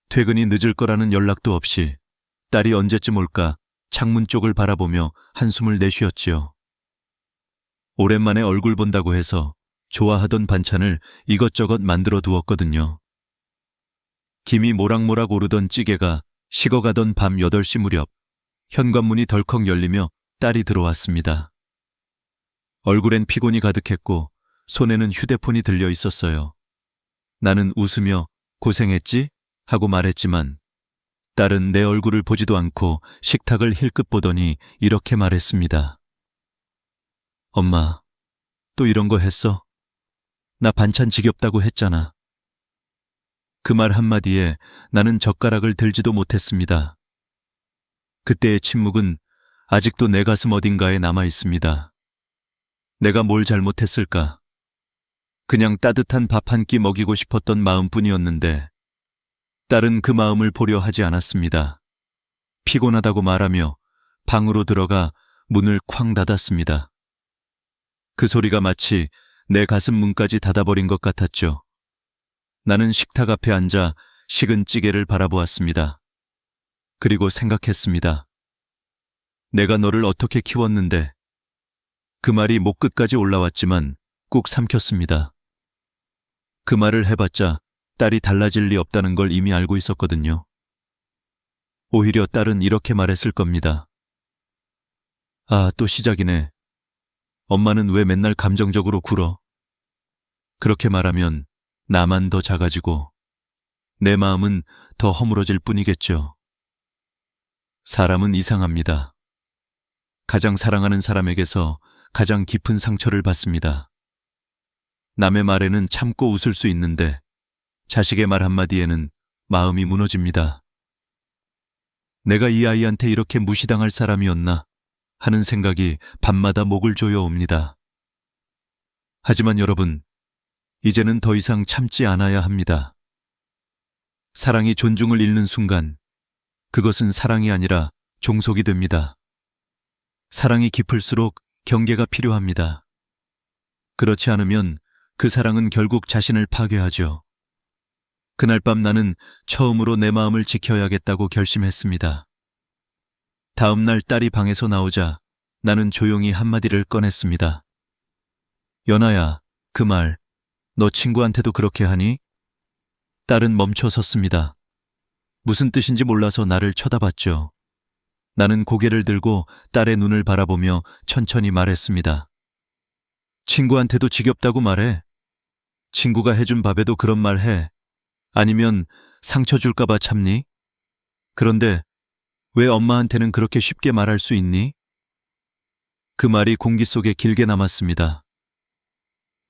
퇴근이 늦을 거라는 연락도 없이 딸이 언제쯤 올까 창문 쪽을 바라보며 한숨을 내쉬었지요. 오랜만에 얼굴 본다고 해서 좋아하던 반찬을 이것저것 만들어 두었거든요. 김이 모락모락 오르던 찌개가 식어가던 밤 8시 무렵 현관문이 덜컥 열리며 딸이 들어왔습니다. 얼굴엔 피곤이 가득했고 손에는 휴대폰이 들려 있었어요. 나는 웃으며 고생했지? 하고 말했지만 딸은 내 얼굴을 보지도 않고 식탁을 힐끗 보더니 이렇게 말했습니다. 엄마, 또 이런 거 했어? 나 반찬 지겹다고 했잖아. 그 말 한마디에 나는 젓가락을 들지도 못했습니다. 그때의 침묵은 아직도 내 가슴 어딘가에 남아 있습니다. 내가 뭘 잘못했을까? 그냥 따뜻한 밥 한 끼 먹이고 싶었던 마음뿐이었는데 딸은 그 마음을 보려 하지 않았습니다. 피곤하다고 말하며 방으로 들어가 문을 쾅 닫았습니다. 그 소리가 마치 내 가슴 문까지 닫아버린 것 같았죠. 나는 식탁 앞에 앉아 식은 찌개를 바라보았습니다. 그리고 생각했습니다. 내가 너를 어떻게 키웠는데 그 말이 목 끝까지 올라왔지만 꾹 삼켰습니다. 그 말을 해봤자 딸이 달라질 리 없다는 걸 이미 알고 있었거든요. 오히려 딸은 이렇게 말했을 겁니다. 아, 또 시작이네. 엄마는 왜 맨날 감정적으로 굴어? 그렇게 말하면 나만 더 작아지고 내 마음은 더 허물어질 뿐이겠죠. 사람은 이상합니다. 가장 사랑하는 사람에게서 가장 깊은 상처를 받습니다. 남의 말에는 참고 웃을 수 있는데 자식의 말 한마디에는 마음이 무너집니다. 내가 이 아이한테 이렇게 무시당할 사람이었나 하는 생각이 밤마다 목을 조여옵니다. 하지만 여러분, 이제는 더 이상 참지 않아야 합니다. 사랑이 존중을 잃는 순간 그것은 사랑이 아니라 종속이 됩니다. 사랑이 깊을수록 경계가 필요합니다. 그렇지 않으면 그 사랑은 결국 자신을 파괴하죠. 그날 밤 나는 처음으로 내 마음을 지켜야겠다고 결심했습니다. 다음 날 딸이 방에서 나오자 나는 조용히 한마디를 꺼냈습니다. 연아야, 그 말, 너 친구한테도 그렇게 하니? 딸은 멈춰 섰습니다. 무슨 뜻인지 몰라서 나를 쳐다봤죠. 나는 고개를 들고 딸의 눈을 바라보며 천천히 말했습니다. 친구한테도 지겹다고 말해. 친구가 해준 밥에도 그런 말 해. 아니면 상처 줄까봐 참니? 그런데 왜 엄마한테는 그렇게 쉽게 말할 수 있니? 그 말이 공기 속에 길게 남았습니다.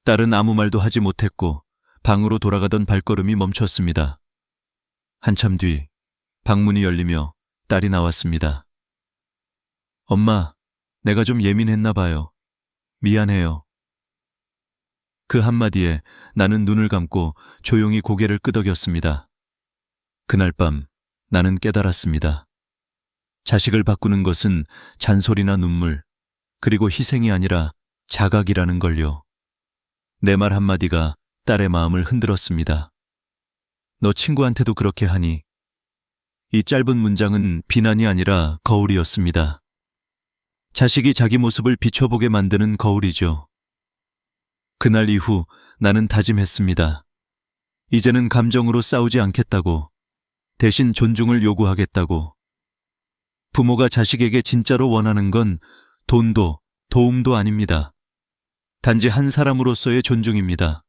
딸은 아무 말도 하지 못했고 방으로 돌아가던 발걸음이 멈췄습니다. 한참 뒤 방문이 열리며 딸이 나왔습니다. 엄마, 내가 좀 예민했나 봐요. 미안해요. 그 한마디에 나는 눈을 감고 조용히 고개를 끄덕였습니다. 그날 밤 나는 깨달았습니다. 자식을 바꾸는 것은 잔소리나 눈물, 그리고 희생이 아니라 자각이라는 걸요. 내 말 한마디가 딸의 마음을 흔들었습니다. 너 친구한테도 그렇게 하니? 이 짧은 문장은 비난이 아니라 거울이었습니다. 자식이 자기 모습을 비춰보게 만드는 거울이죠. 그날 이후 나는 다짐했습니다. 이제는 감정으로 싸우지 않겠다고, 대신 존중을 요구하겠다고. 부모가 자식에게 진짜로 원하는 건 돈도 도움도 아닙니다. 단지 한 사람으로서의 존중입니다.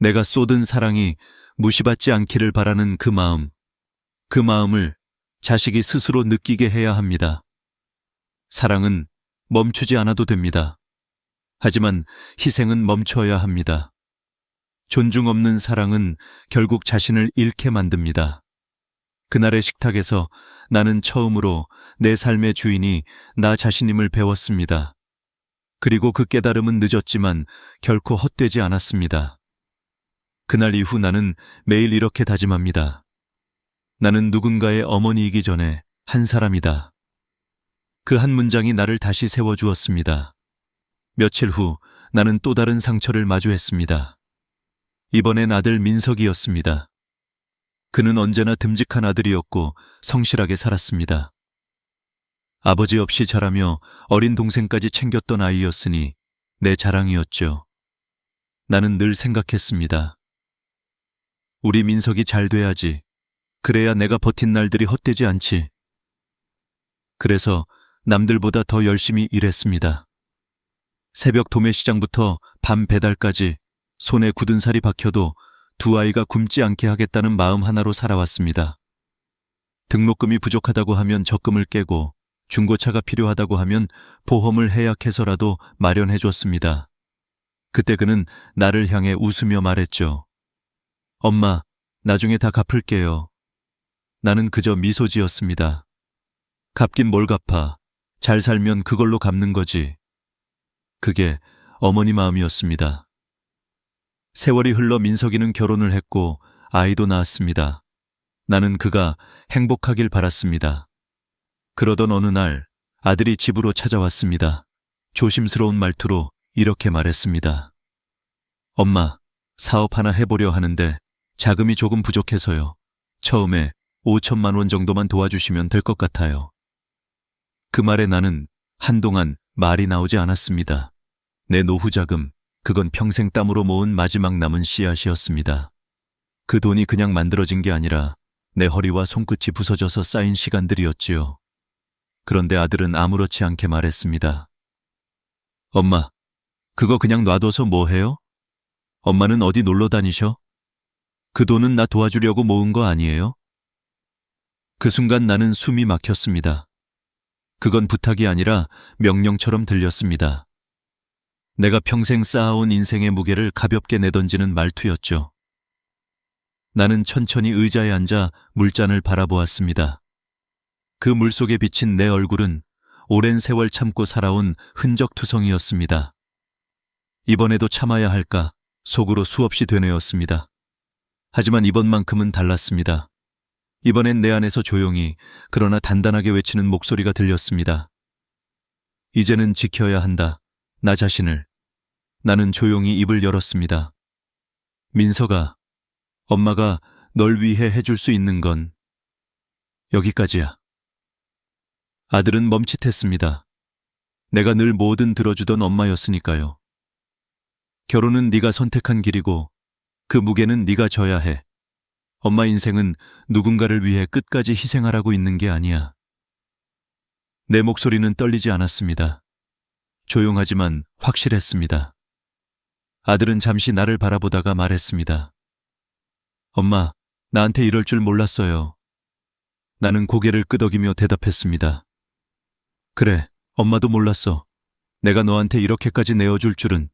내가 쏟은 사랑이 무시받지 않기를 바라는 그 마음을 자식이 스스로 느끼게 해야 합니다. 사랑은 멈추지 않아도 됩니다. 하지만 희생은 멈춰야 합니다. 존중 없는 사랑은 결국 자신을 잃게 만듭니다. 그날의 식탁에서 나는 처음으로 내 삶의 주인이 나 자신임을 배웠습니다. 그리고 그 깨달음은 늦었지만 결코 헛되지 않았습니다. 그날 이후 나는 매일 이렇게 다짐합니다. 나는 누군가의 어머니이기 전에 한 사람이다. 그 한 문장이 나를 다시 세워주었습니다. 며칠 후 나는 또 다른 상처를 마주했습니다. 이번엔 아들 민석이었습니다. 그는 언제나 듬직한 아들이었고 성실하게 살았습니다. 아버지 없이 자라며 어린 동생까지 챙겼던 아이였으니 내 자랑이었죠. 나는 늘 생각했습니다. 우리 민석이 잘 돼야지. 그래야 내가 버틴 날들이 헛되지 않지. 그래서 남들보다 더 열심히 일했습니다. 새벽 도매시장부터 밤 배달까지 손에 굳은 살이 박혀도 두 아이가 굶지 않게 하겠다는 마음 하나로 살아왔습니다. 등록금이 부족하다고 하면 적금을 깨고 중고차가 필요하다고 하면 보험을 해약해서라도 마련해줬습니다. 그때 그는 나를 향해 웃으며 말했죠. 엄마, 나중에 다 갚을게요. 나는 그저 미소 지었습니다. 갚긴 뭘 갚아. 잘 살면 그걸로 갚는 거지. 그게 어머니 마음이었습니다. 세월이 흘러 민석이는 결혼을 했고 아이도 낳았습니다. 나는 그가 행복하길 바랐습니다. 그러던 어느 날 아들이 집으로 찾아왔습니다. 조심스러운 말투로 이렇게 말했습니다. 엄마, 사업 하나 해보려 하는데 자금이 조금 부족해서요. 처음에 5천만 원 정도만 도와주시면 될 것 같아요. 그 말에 나는 한동안 말이 나오지 않았습니다. 내 노후 자금, 그건 평생 땀으로 모은 마지막 남은 씨앗이었습니다. 그 돈이 그냥 만들어진 게 아니라 내 허리와 손끝이 부서져서 쌓인 시간들이었지요. 그런데 아들은 아무렇지 않게 말했습니다. 엄마, 그거 그냥 놔둬서 뭐 해요? 엄마는 어디 놀러 다니셔? 그 돈은 나 도와주려고 모은 거 아니에요? 그 순간 나는 숨이 막혔습니다. 그건 부탁이 아니라 명령처럼 들렸습니다. 내가 평생 쌓아온 인생의 무게를 가볍게 내던지는 말투였죠. 나는 천천히 의자에 앉아 물잔을 바라보았습니다. 그 물속에 비친 내 얼굴은 오랜 세월 참고 살아온 흔적투성이었습니다. 이번에도 참아야 할까 속으로 수없이 되뇌었습니다. 하지만 이번만큼은 달랐습니다. 이번엔 내 안에서 조용히 그러나 단단하게 외치는 목소리가 들렸습니다. 이제는 지켜야 한다. 나 자신을. 나는 조용히 입을 열었습니다. 민서가, 엄마가 널 위해 해줄 수 있는 건 여기까지야. 아들은 멈칫했습니다. 내가 늘 뭐든 들어주던 엄마였으니까요. 결혼은 네가 선택한 길이고 그 무게는 네가 져야 해. 엄마 인생은 누군가를 위해 끝까지 희생하라고 있는 게 아니야. 내 목소리는 떨리지 않았습니다. 조용하지만 확실했습니다. 아들은 잠시 나를 바라보다가 말했습니다. 엄마, 나한테 이럴 줄 몰랐어요. 나는 고개를 끄덕이며 대답했습니다. 그래, 엄마도 몰랐어. 내가 너한테 이렇게까지 내어줄 줄은.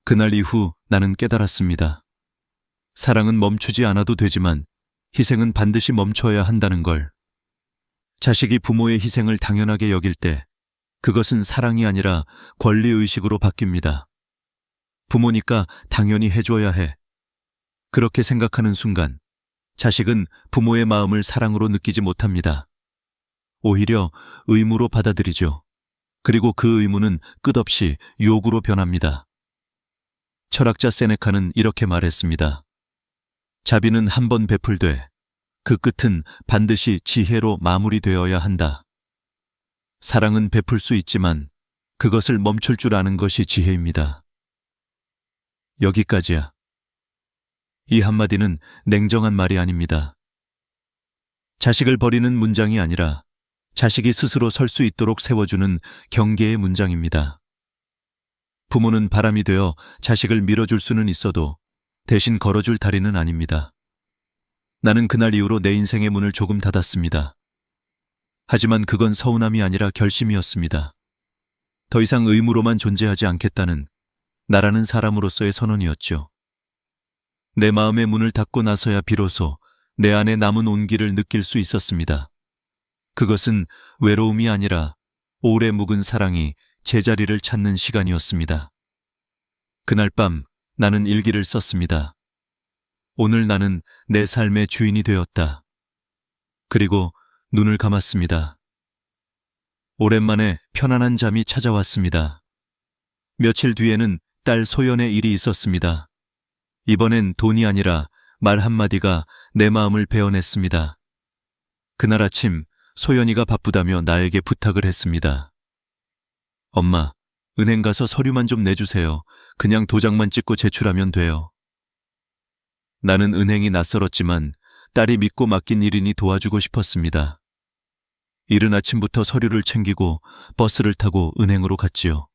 그날 이후 나는 깨달았습니다. 사랑은 멈추지 않아도 되지만 희생은 반드시 멈춰야 한다는 걸. 자식이 부모의 희생을 당연하게 여길 때 그것은 사랑이 아니라 권리의식으로 바뀝니다. 부모니까 당연히 해줘야 해. 그렇게 생각하는 순간 자식은 부모의 마음을 사랑으로 느끼지 못합니다. 오히려 의무로 받아들이죠. 그리고 그 의무는 끝없이 욕으로 변합니다. 철학자 세네카는 이렇게 말했습니다. 자비는 한 번 베풀되 그 끝은 반드시 지혜로 마무리되어야 한다. 사랑은 베풀 수 있지만 그것을 멈출 줄 아는 것이 지혜입니다. 여기까지야. 이 한마디는 냉정한 말이 아닙니다. 자식을 버리는 문장이 아니라 자식이 스스로 설 수 있도록 세워주는 경계의 문장입니다. 부모는 바람이 되어 자식을 밀어줄 수는 있어도 대신 걸어줄 다리는 아닙니다. 나는 그날 이후로 내 인생의 문을 조금 닫았습니다. 하지만 그건 서운함이 아니라 결심이었습니다. 더 이상 의무로만 존재하지 않겠다는 나라는 사람으로서의 선언이었죠. 내 마음의 문을 닫고 나서야 비로소 내 안에 남은 온기를 느낄 수 있었습니다. 그것은 외로움이 아니라 오래 묵은 사랑이 제자리를 찾는 시간이었습니다. 그날 밤 나는 일기를 썼습니다. 오늘 나는 내 삶의 주인이 되었다. 그리고 눈을 감았습니다. 오랜만에 편안한 잠이 찾아왔습니다. 며칠 뒤에는 딸 소연의 일이 있었습니다. 이번엔 돈이 아니라 말 한마디가 내 마음을 베어냈습니다. 그날 아침 소연이가 바쁘다며 나에게 부탁을 했습니다. 엄마, 은행 가서 서류만 좀 내주세요. 그냥 도장만 찍고 제출하면 돼요. 나는 은행이 낯설었지만 딸이 믿고 맡긴 일이니 도와주고 싶었습니다. 이른 아침부터 서류를 챙기고 버스를 타고 은행으로 갔지요.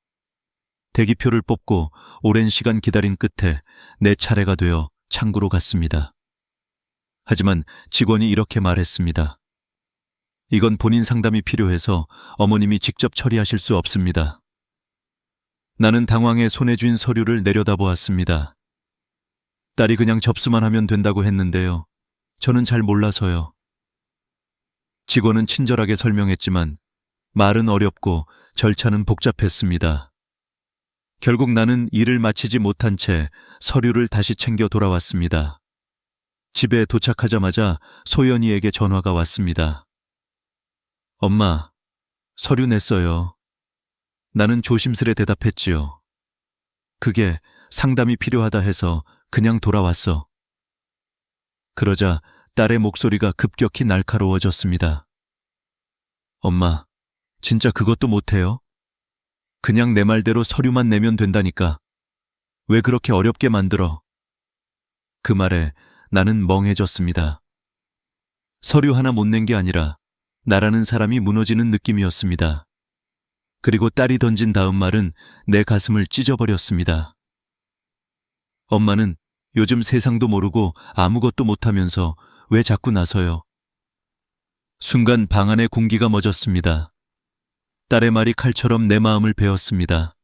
대기표를 뽑고 오랜 시간 기다린 끝에 내 차례가 되어 창구로 갔습니다. 하지만 직원이 이렇게 말했습니다. 이건 본인 상담이 필요해서 어머님이 직접 처리하실 수 없습니다. 나는 당황해 손에 쥔 서류를 내려다보았습니다. 딸이 그냥 접수만 하면 된다고 했는데요. 저는 잘 몰라서요. 직원은 친절하게 설명했지만 말은 어렵고 절차는 복잡했습니다. 결국 나는 일을 마치지 못한 채 서류를 다시 챙겨 돌아왔습니다. 집에 도착하자마자 소연이에게 전화가 왔습니다. 엄마, 서류 냈어요. 나는 조심스레 대답했지요. 그게 상담이 필요하다 해서 그냥 돌아왔어. 그러자 딸의 목소리가 급격히 날카로워졌습니다. 엄마, 진짜 그것도 못해요? 그냥 내 말대로 서류만 내면 된다니까. 왜 그렇게 어렵게 만들어? 그 말에 나는 멍해졌습니다. 서류 하나 못 낸 게 아니라 나라는 사람이 무너지는 느낌이었습니다. 그리고 딸이 던진 다음 말은 내 가슴을 찢어버렸습니다. 엄마는 요즘 세상도 모르고 아무것도 못하면서 왜 자꾸 나서요? 순간 방 안의 공기가 멎었습니다. 딸의 말이 칼처럼 내 마음을 베었습니다.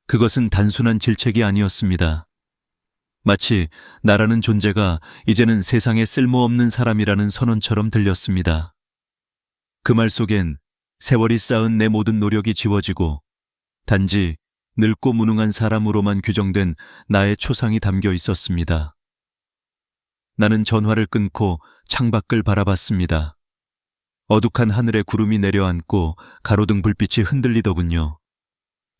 그것은 단순한 질책이 아니었습니다. 마치 나라는 존재가 이제는 세상에 쓸모없는 사람이라는 선언처럼 들렸습니다. 그 말 속엔 세월이 쌓은 내 모든 노력이 지워지고 단지 늙고 무능한 사람으로만 규정된 나의 초상이 담겨 있었습니다. 나는 전화를 끊고 창밖을 바라봤습니다. 어둑한 하늘에 구름이 내려앉고 가로등 불빛이 흔들리더군요.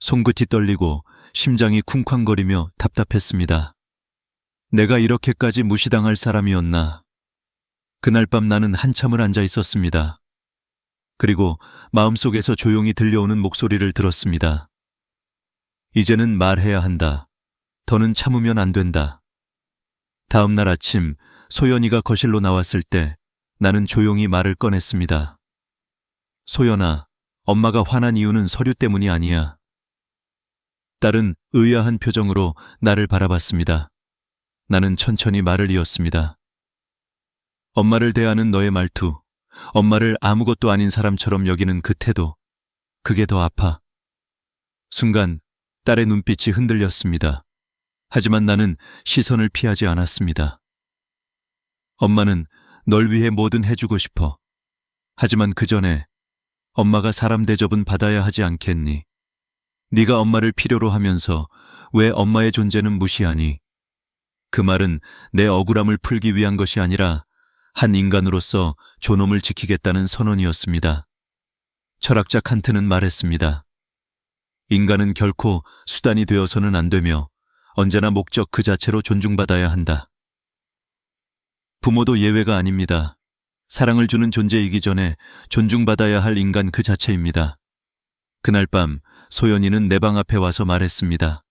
손끝이 떨리고 심장이 쿵쾅거리며 답답했습니다. 내가 이렇게까지 무시당할 사람이었나. 그날 밤 나는 한참을 앉아 있었습니다. 그리고 마음속에서 조용히 들려오는 목소리를 들었습니다. 이제는 말해야 한다. 더는 참으면 안 된다. 다음 날 아침 소연이가 거실로 나왔을 때 나는 조용히 말을 꺼냈습니다. 소연아, 엄마가 화난 이유는 서류 때문이 아니야. 딸은 의아한 표정으로 나를 바라봤습니다. 나는 천천히 말을 이었습니다. 엄마를 대하는 너의 말투, 엄마를 아무것도 아닌 사람처럼 여기는 그 태도, 그게 더 아파. 순간 딸의 눈빛이 흔들렸습니다. 하지만 나는 시선을 피하지 않았습니다. 엄마는 널 위해 뭐든 해주고 싶어. 하지만 그 전에 엄마가 사람 대접은 받아야 하지 않겠니? 네가 엄마를 필요로 하면서 왜 엄마의 존재는 무시하니? 그 말은 내 억울함을 풀기 위한 것이 아니라 한 인간으로서 존엄을 지키겠다는 선언이었습니다. 철학자 칸트는 말했습니다. 인간은 결코 수단이 되어서는 안 되며 언제나 목적 그 자체로 존중받아야 한다. 부모도 예외가 아닙니다. 사랑을 주는 존재이기 전에 존중받아야 할 인간 그 자체입니다. 그날 밤 소연이는 내 방 앞에 와서 말했습니다.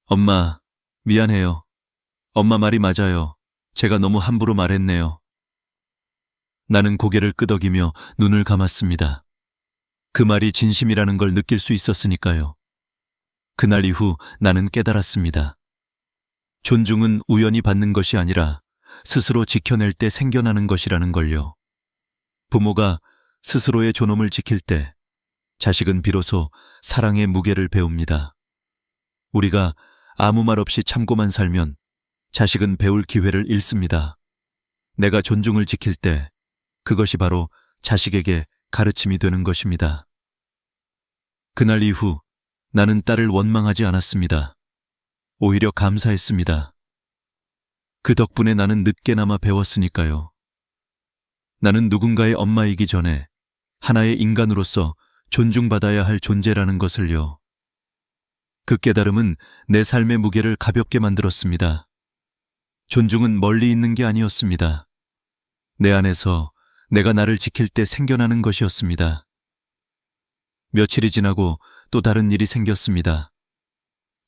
엄마, 미안해요. 엄마 말이 맞아요. 제가 너무 함부로 말했네요. 나는 고개를 끄덕이며 눈을 감았습니다. 그 말이 진심이라는 걸 느낄 수 있었으니까요. 그날 이후 나는 깨달았습니다. 존중은 우연히 받는 것이 아니라 스스로 지켜낼 때 생겨나는 것이라는 걸요. 부모가 스스로의 존엄을 지킬 때 자식은 비로소 사랑의 무게를 배웁니다. 우리가 아무 말 없이 참고만 살면 자식은 배울 기회를 잃습니다. 내가 존중을 지킬 때 그것이 바로 자식에게 가르침이 되는 것입니다. 그날 이후 나는 딸을 원망하지 않았습니다. 오히려 감사했습니다. 그 덕분에 나는 늦게나마 배웠으니까요. 나는 누군가의 엄마이기 전에 하나의 인간으로서 존중받아야 할 존재라는 것을요. 그 깨달음은 내 삶의 무게를 가볍게 만들었습니다. 존중은 멀리 있는 게 아니었습니다. 내 안에서 내가 나를 지킬 때 생겨나는 것이었습니다. 며칠이 지나고 또 다른 일이 생겼습니다.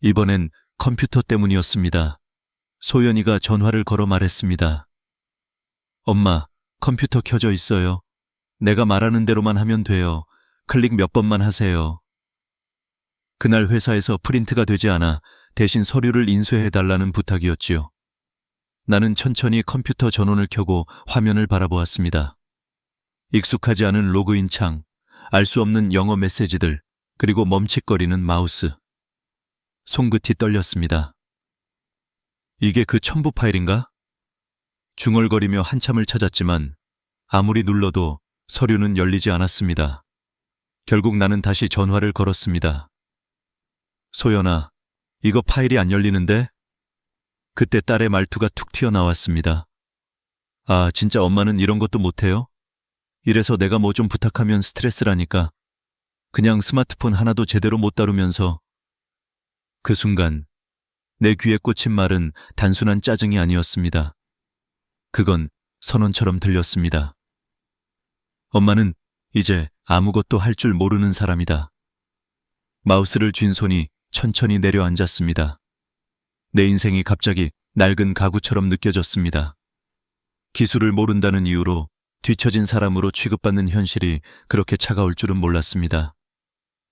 이번엔 컴퓨터 때문이었습니다. 소연이가 전화를 걸어 말했습니다. 엄마, 컴퓨터 켜져 있어요. 내가 말하는 대로만 하면 돼요. 클릭 몇 번만 하세요. 그날 회사에서 프린트가 되지 않아 대신 서류를 인쇄해달라는 부탁이었지요. 나는 천천히 컴퓨터 전원을 켜고 화면을 바라보았습니다. 익숙하지 않은 로그인 창, 알 수 없는 영어 메시지들, 그리고 멈칫거리는 마우스. 손끝이 떨렸습니다. 이게 그 첨부 파일인가? 중얼거리며 한참을 찾았지만 아무리 눌러도 서류는 열리지 않았습니다. 결국 나는 다시 전화를 걸었습니다. 소연아, 이거 파일이 안 열리는데? 그때 딸의 말투가 툭 튀어나왔습니다. 아, 진짜 엄마는 이런 것도 못해요? 이래서 내가 뭐 좀 부탁하면 스트레스라니까. 그냥 스마트폰 하나도 제대로 못 다루면서. 그 순간 내 귀에 꽂힌 말은 단순한 짜증이 아니었습니다. 그건 선언처럼 들렸습니다. 엄마는 이제 아무것도 할 줄 모르는 사람이다. 마우스를 쥔 손이 천천히 내려앉았습니다. 내 인생이 갑자기 낡은 가구처럼 느껴졌습니다. 기술을 모른다는 이유로 뒤처진 사람으로 취급받는 현실이 그렇게 차가울 줄은 몰랐습니다.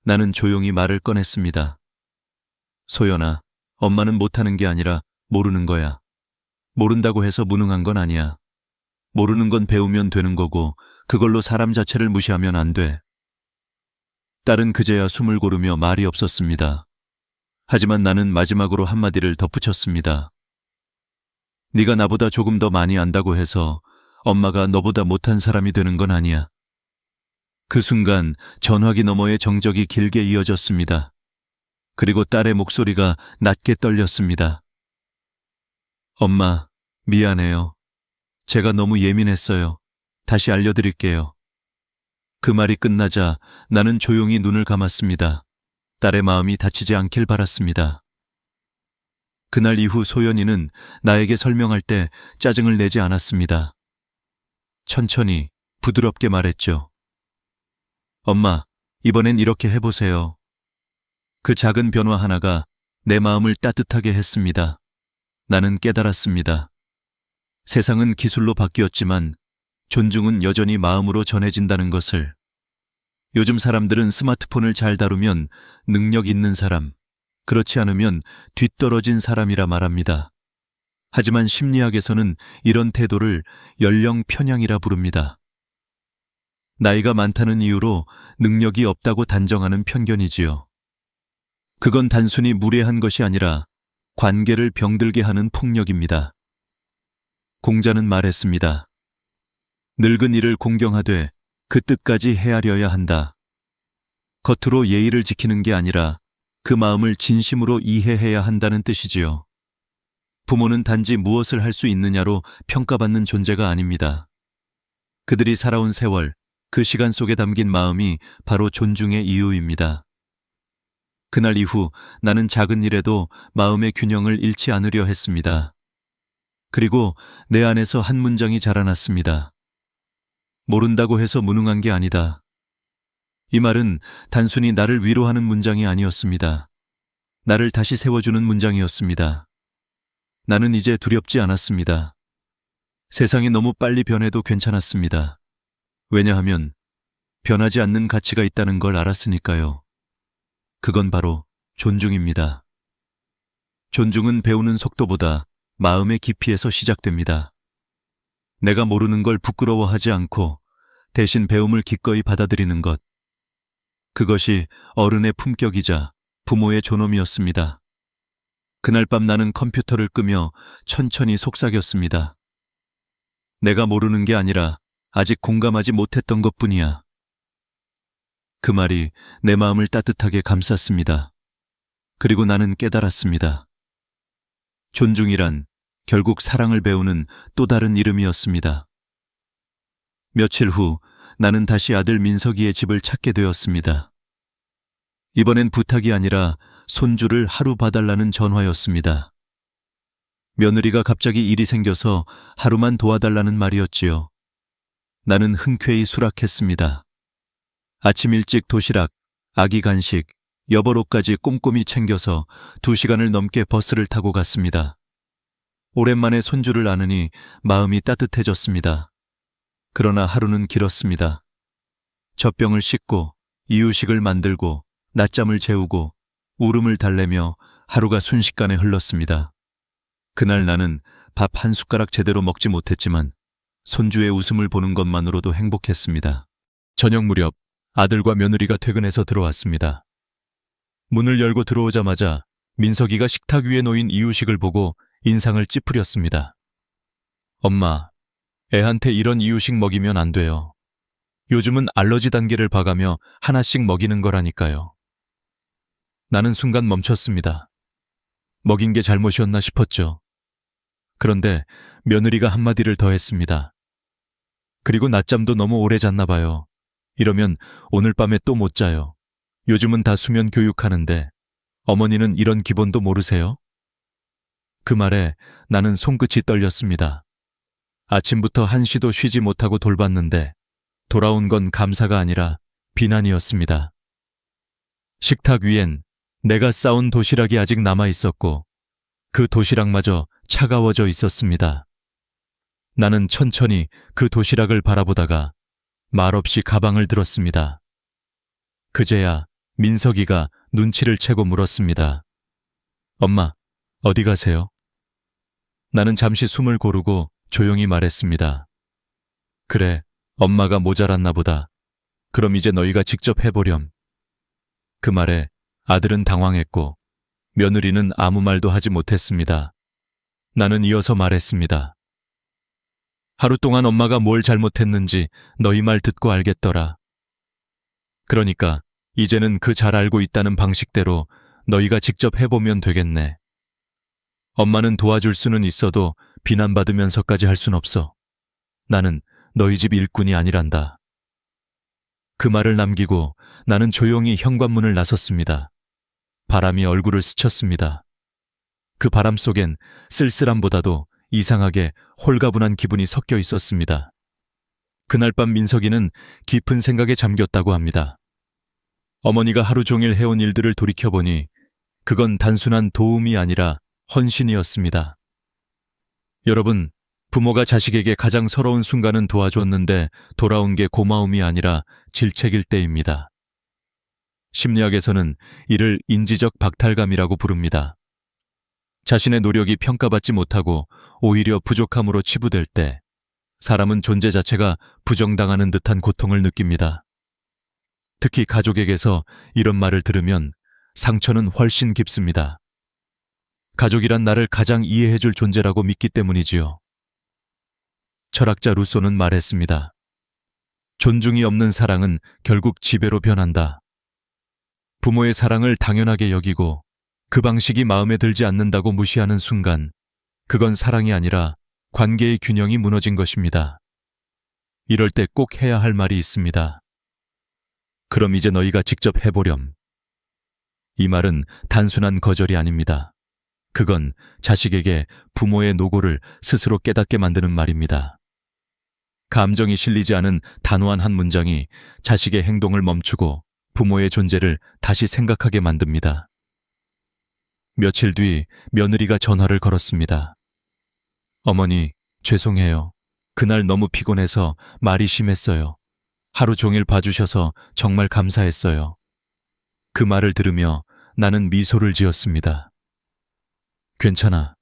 나는 조용히 말을 꺼냈습니다. 소연아, 엄마는 못하는 게 아니라 모르는 거야. 모른다고 해서 무능한 건 아니야. 모르는 건 배우면 되는 거고 그걸로 사람 자체를 무시하면 안 돼. 딸은 그제야 숨을 고르며 말이 없었습니다. 하지만 나는 마지막으로 한마디를 덧붙였습니다. 네가 나보다 조금 더 많이 안다고 해서 엄마가 너보다 못한 사람이 되는 건 아니야. 그 순간 전화기 너머의 정적이 길게 이어졌습니다. 그리고 딸의 목소리가 낮게 떨렸습니다. 엄마, 미안해요. 제가 너무 예민했어요. 다시 알려드릴게요. 그 말이 끝나자 나는 조용히 눈을 감았습니다. 딸의 마음이 다치지 않길 바랐습니다. 그날 이후 소연이는 나에게 설명할 때 짜증을 내지 않았습니다. 천천히, 부드럽게 말했죠. 엄마, 이번엔 이렇게 해보세요. 그 작은 변화 하나가 내 마음을 따뜻하게 했습니다. 나는 깨달았습니다. 세상은 기술로 바뀌었지만 존중은 여전히 마음으로 전해진다는 것을. 요즘 사람들은 스마트폰을 잘 다루면 능력 있는 사람, 그렇지 않으면 뒤떨어진 사람이라 말합니다. 하지만 심리학에서는 이런 태도를 연령 편향이라 부릅니다. 나이가 많다는 이유로 능력이 없다고 단정하는 편견이지요. 그건 단순히 무례한 것이 아니라 관계를 병들게 하는 폭력입니다. 공자는 말했습니다. 늙은 이를 공경하되 그 뜻까지 헤아려야 한다. 겉으로 예의를 지키는 게 아니라 그 마음을 진심으로 이해해야 한다는 뜻이지요. 부모는 단지 무엇을 할 수 있느냐로 평가받는 존재가 아닙니다. 그들이 살아온 세월, 그 시간 속에 담긴 마음이 바로 존중의 이유입니다. 그날 이후 나는 작은 일에도 마음의 균형을 잃지 않으려 했습니다. 그리고 내 안에서 한 문장이 자라났습니다. 모른다고 해서 무능한 게 아니다. 이 말은 단순히 나를 위로하는 문장이 아니었습니다. 나를 다시 세워주는 문장이었습니다. 나는 이제 두렵지 않았습니다. 세상이 너무 빨리 변해도 괜찮았습니다. 왜냐하면 변하지 않는 가치가 있다는 걸 알았으니까요. 그건 바로 존중입니다. 존중은 배우는 속도보다 마음의 깊이에서 시작됩니다. 내가 모르는 걸 부끄러워하지 않고 대신 배움을 기꺼이 받아들이는 것. 그것이 어른의 품격이자 부모의 존엄이었습니다. 그날 밤 나는 컴퓨터를 끄며 천천히 속삭였습니다. 내가 모르는 게 아니라 아직 공감하지 못했던 것뿐이야. 그 말이 내 마음을 따뜻하게 감쌌습니다. 그리고 나는 깨달았습니다. 존중이란 결국 사랑을 배우는 또 다른 이름이었습니다. 며칠 후 나는 다시 아들 민석이의 집을 찾게 되었습니다. 이번엔 부탁이 아니라 손주를 하루 봐달라는 전화였습니다. 며느리가 갑자기 일이 생겨서 하루만 도와달라는 말이었지요. 나는 흔쾌히 수락했습니다. 아침 일찍 도시락, 아기 간식, 여벌옷까지 꼼꼼히 챙겨서 2시간을 넘게 버스를 타고 갔습니다. 오랜만에 손주를 안으니 마음이 따뜻해졌습니다. 그러나 하루는 길었습니다. 젖병을 씻고 이유식을 만들고 낮잠을 재우고 울음을 달래며 하루가 순식간에 흘렀습니다. 그날 나는 밥 한 숟가락 제대로 먹지 못했지만 손주의 웃음을 보는 것만으로도 행복했습니다. 저녁 무렵 아들과 며느리가 퇴근해서 들어왔습니다. 문을 열고 들어오자마자 민석이가 식탁 위에 놓인 이유식을 보고 인상을 찌푸렸습니다. 엄마, 애한테 이런 이유식 먹이면 안 돼요. 요즘은 알러지 단계를 봐가며 하나씩 먹이는 거라니까요. 나는 순간 멈췄습니다. 먹인 게 잘못이었나 싶었죠. 그런데 며느리가 한마디를 더 했습니다. 그리고 낮잠도 너무 오래 잤나 봐요. 이러면 오늘 밤에 또 못 자요. 요즘은 다 수면 교육하는데 어머니는 이런 기본도 모르세요? 그 말에 나는 손끝이 떨렸습니다. 아침부터 한시도 쉬지 못하고 돌봤는데 돌아온 건 감사가 아니라 비난이었습니다. 식탁 위엔 내가 싸온 도시락이 아직 남아 있었고 그 도시락마저 차가워져 있었습니다. 나는 천천히 그 도시락을 바라보다가 말없이 가방을 들었습니다. 그제야 민석이가 눈치를 채고 물었습니다. 엄마, 어디 가세요? 나는 잠시 숨을 고르고 조용히 말했습니다. 그래, 엄마가 모자랐나 보다. 그럼 이제 너희가 직접 해보렴. 그 말에 아들은 당황했고 며느리는 아무 말도 하지 못했습니다. 나는 이어서 말했습니다. 하루 동안 엄마가 뭘 잘못했는지 너희 말 듣고 알겠더라. 그러니까 이제는 그 잘 알고 있다는 방식대로 너희가 직접 해보면 되겠네. 엄마는 도와줄 수는 있어도 비난받으면서까지 할 순 없어. 나는 너희 집 일꾼이 아니란다. 그 말을 남기고 나는 조용히 현관문을 나섰습니다. 바람이 얼굴을 스쳤습니다. 그 바람 속엔 쓸쓸함보다도 이상하게 홀가분한 기분이 섞여 있었습니다. 그날 밤 민석이는 깊은 생각에 잠겼다고 합니다. 어머니가 하루 종일 해온 일들을 돌이켜보니 그건 단순한 도움이 아니라 헌신이었습니다. 여러분, 부모가 자식에게 가장 서러운 순간은 도와줬는데 돌아온 게 고마움이 아니라 질책일 때입니다. 심리학에서는 이를 인지적 박탈감이라고 부릅니다. 자신의 노력이 평가받지 못하고 오히려 부족함으로 치부될 때 사람은 존재 자체가 부정당하는 듯한 고통을 느낍니다. 특히 가족에게서 이런 말을 들으면 상처는 훨씬 깊습니다. 가족이란 나를 가장 이해해줄 존재라고 믿기 때문이지요. 철학자 루소는 말했습니다. 존중이 없는 사랑은 결국 지배로 변한다. 부모의 사랑을 당연하게 여기고 그 방식이 마음에 들지 않는다고 무시하는 순간 그건 사랑이 아니라 관계의 균형이 무너진 것입니다. 이럴 때 꼭 해야 할 말이 있습니다. 그럼 이제 너희가 직접 해보렴. 이 말은 단순한 거절이 아닙니다. 그건 자식에게 부모의 노고를 스스로 깨닫게 만드는 말입니다. 감정이 실리지 않은 단호한 한 문장이 자식의 행동을 멈추고 부모의 존재를 다시 생각하게 만듭니다. 며칠 뒤 며느리가 전화를 걸었습니다. 어머니, 죄송해요. 그날 너무 피곤해서 말이 심했어요. 하루 종일 봐주셔서 정말 감사했어요. 그 말을 들으며 나는 미소를 지었습니다. 괜찮아.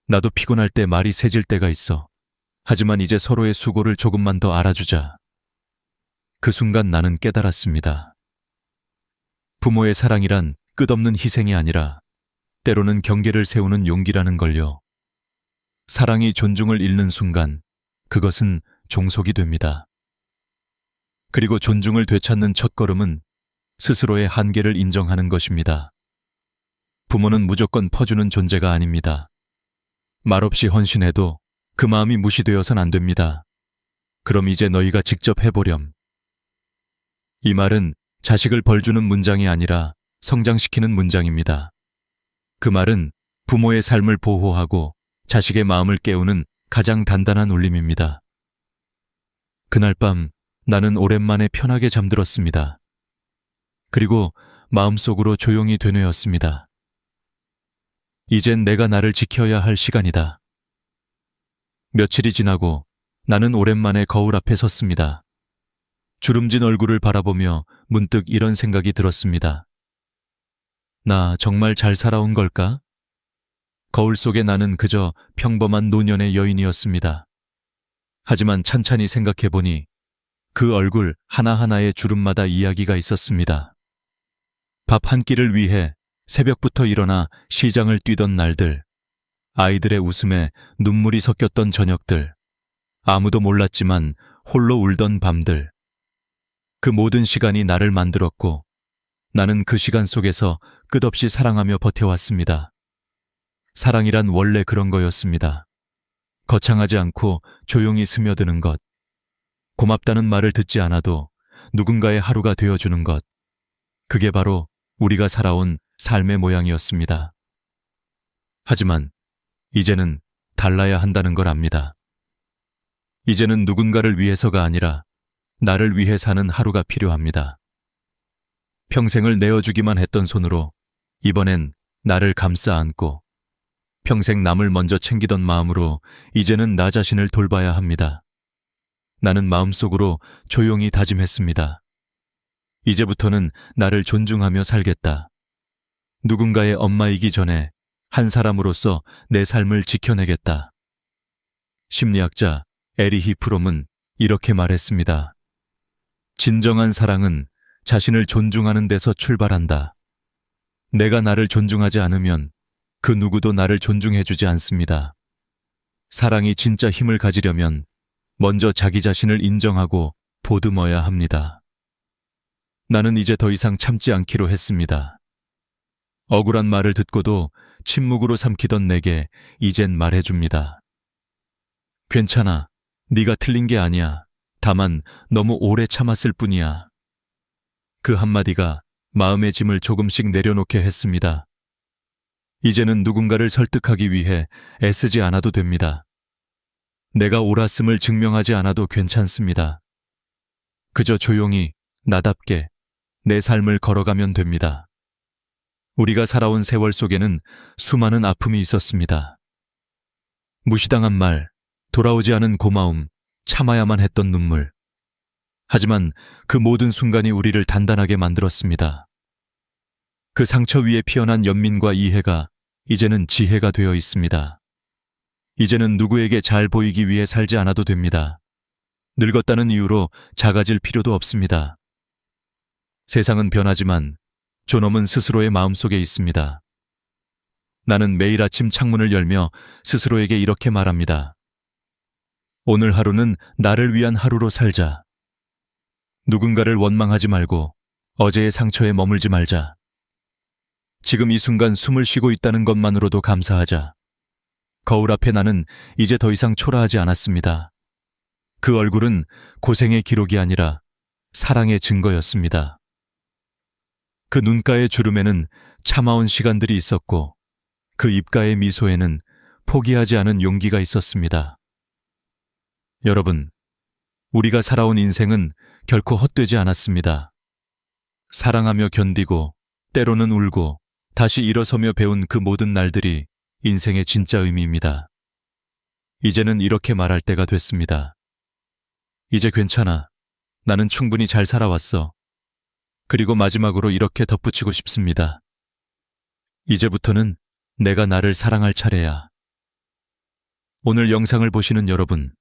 나도 피곤할 때 말이 세질 때가 있어. 하지만 이제 서로의 수고를 조금만 더 알아주자. 그 순간 나는 깨달았습니다. 부모의 사랑이란 끝없는 희생이 아니라 때로는 경계를 세우는 용기라는 걸요. 사랑이 존중을 잃는 순간 그것은 종속이 됩니다. 그리고 존중을 되찾는 첫걸음은 스스로의 한계를 인정하는 것입니다. 부모는 무조건 퍼주는 존재가 아닙니다. 말없이 헌신해도 그 마음이 무시되어선 안 됩니다. 그럼 이제 너희가 직접 해보렴. 이 말은 자식을 벌주는 문장이 아니라 성장시키는 문장입니다. 그 말은 부모의 삶을 보호하고 자식의 마음을 깨우는 가장 단단한 울림입니다. 그날 밤 나는 오랜만에 편하게 잠들었습니다. 그리고 마음속으로 조용히 되뇌었습니다. 이젠 내가 나를 지켜야 할 시간이다. 며칠이 지나고 나는 오랜만에 거울 앞에 섰습니다. 주름진 얼굴을 바라보며 문득 이런 생각이 들었습니다. 나 정말 잘 살아온 걸까? 거울 속에 나는 그저 평범한 노년의 여인이었습니다. 하지만 찬찬히 생각해보니 그 얼굴 하나하나의 주름마다 이야기가 있었습니다. 밥 한 끼를 위해 새벽부터 일어나 시장을 뛰던 날들, 아이들의 웃음에 눈물이 섞였던 저녁들, 아무도 몰랐지만 홀로 울던 밤들. 그 모든 시간이 나를 만들었고 나는 그 시간 속에서 끝없이 사랑하며 버텨왔습니다. 사랑이란 원래 그런 거였습니다. 거창하지 않고 조용히 스며드는 것. 고맙다는 말을 듣지 않아도 누군가의 하루가 되어주는 것. 그게 바로 우리가 살아온 삶의 모양이었습니다. 하지만 이제는 달라야 한다는 걸 압니다. 이제는 누군가를 위해서가 아니라 나를 위해 사는 하루가 필요합니다. 평생을 내어주기만 했던 손으로 이번엔 나를 감싸 안고 평생 남을 먼저 챙기던 마음으로 이제는 나 자신을 돌봐야 합니다. 나는 마음속으로 조용히 다짐했습니다. 이제부터는 나를 존중하며 살겠다. 누군가의 엄마이기 전에 한 사람으로서 내 삶을 지켜내겠다. 심리학자 에리히 프롬은 이렇게 말했습니다. 진정한 사랑은 자신을 존중하는 데서 출발한다. 내가 나를 존중하지 않으면 그 누구도 나를 존중해주지 않습니다. 사랑이 진짜 힘을 가지려면 먼저 자기 자신을 인정하고 보듬어야 합니다. 나는 이제 더 이상 참지 않기로 했습니다. 억울한 말을 듣고도 침묵으로 삼키던 내게 이젠 말해줍니다. 괜찮아. 네가 틀린 게 아니야. 다만 너무 오래 참았을 뿐이야. 그 한마디가 마음의 짐을 조금씩 내려놓게 했습니다. 이제는 누군가를 설득하기 위해 애쓰지 않아도 됩니다. 내가 옳았음을 증명하지 않아도 괜찮습니다. 그저 조용히 나답게 내 삶을 걸어가면 됩니다. 우리가 살아온 세월 속에는 수많은 아픔이 있었습니다. 무시당한 말, 돌아오지 않은 고마움, 참아야만 했던 눈물. 하지만 그 모든 순간이 우리를 단단하게 만들었습니다. 그 상처 위에 피어난 연민과 이해가 이제는 지혜가 되어 있습니다. 이제는 누구에게 잘 보이기 위해 살지 않아도 됩니다. 늙었다는 이유로 작아질 필요도 없습니다. 세상은 변하지만 존엄은 스스로의 마음속에 있습니다. 나는 매일 아침 창문을 열며 스스로에게 이렇게 말합니다. 오늘 하루는 나를 위한 하루로 살자. 누군가를 원망하지 말고 어제의 상처에 머물지 말자. 지금 이 순간 숨을 쉬고 있다는 것만으로도 감사하자. 거울 앞에 나는 이제 더 이상 초라하지 않았습니다. 그 얼굴은 고생의 기록이 아니라 사랑의 증거였습니다. 그 눈가의 주름에는 참아온 시간들이 있었고 그 입가의 미소에는 포기하지 않은 용기가 있었습니다. 여러분, 우리가 살아온 인생은 결코 헛되지 않았습니다. 사랑하며 견디고 때로는 울고 다시 일어서며 배운 그 모든 날들이 인생의 진짜 의미입니다. 이제는 이렇게 말할 때가 됐습니다. 이제 괜찮아. 나는 충분히 잘 살아왔어. 그리고 마지막으로 이렇게 덧붙이고 싶습니다. 이제부터는 내가 나를 사랑할 차례야. 오늘 영상을 보시는 여러분,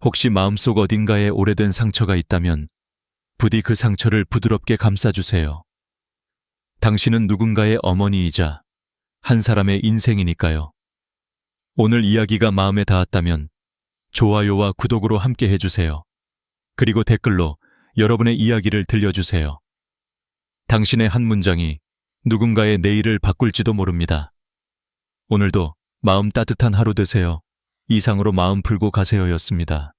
혹시 마음속 어딘가에 오래된 상처가 있다면 부디 그 상처를 부드럽게 감싸주세요. 당신은 누군가의 어머니이자 한 사람의 인생이니까요. 오늘 이야기가 마음에 닿았다면 좋아요와 구독으로 함께 해주세요. 그리고 댓글로 여러분의 이야기를 들려주세요. 당신의 한 문장이 누군가의 내일을 바꿀지도 모릅니다. 오늘도 마음 따뜻한 하루 되세요. 이상으로 마음 풀고 가세요였습니다.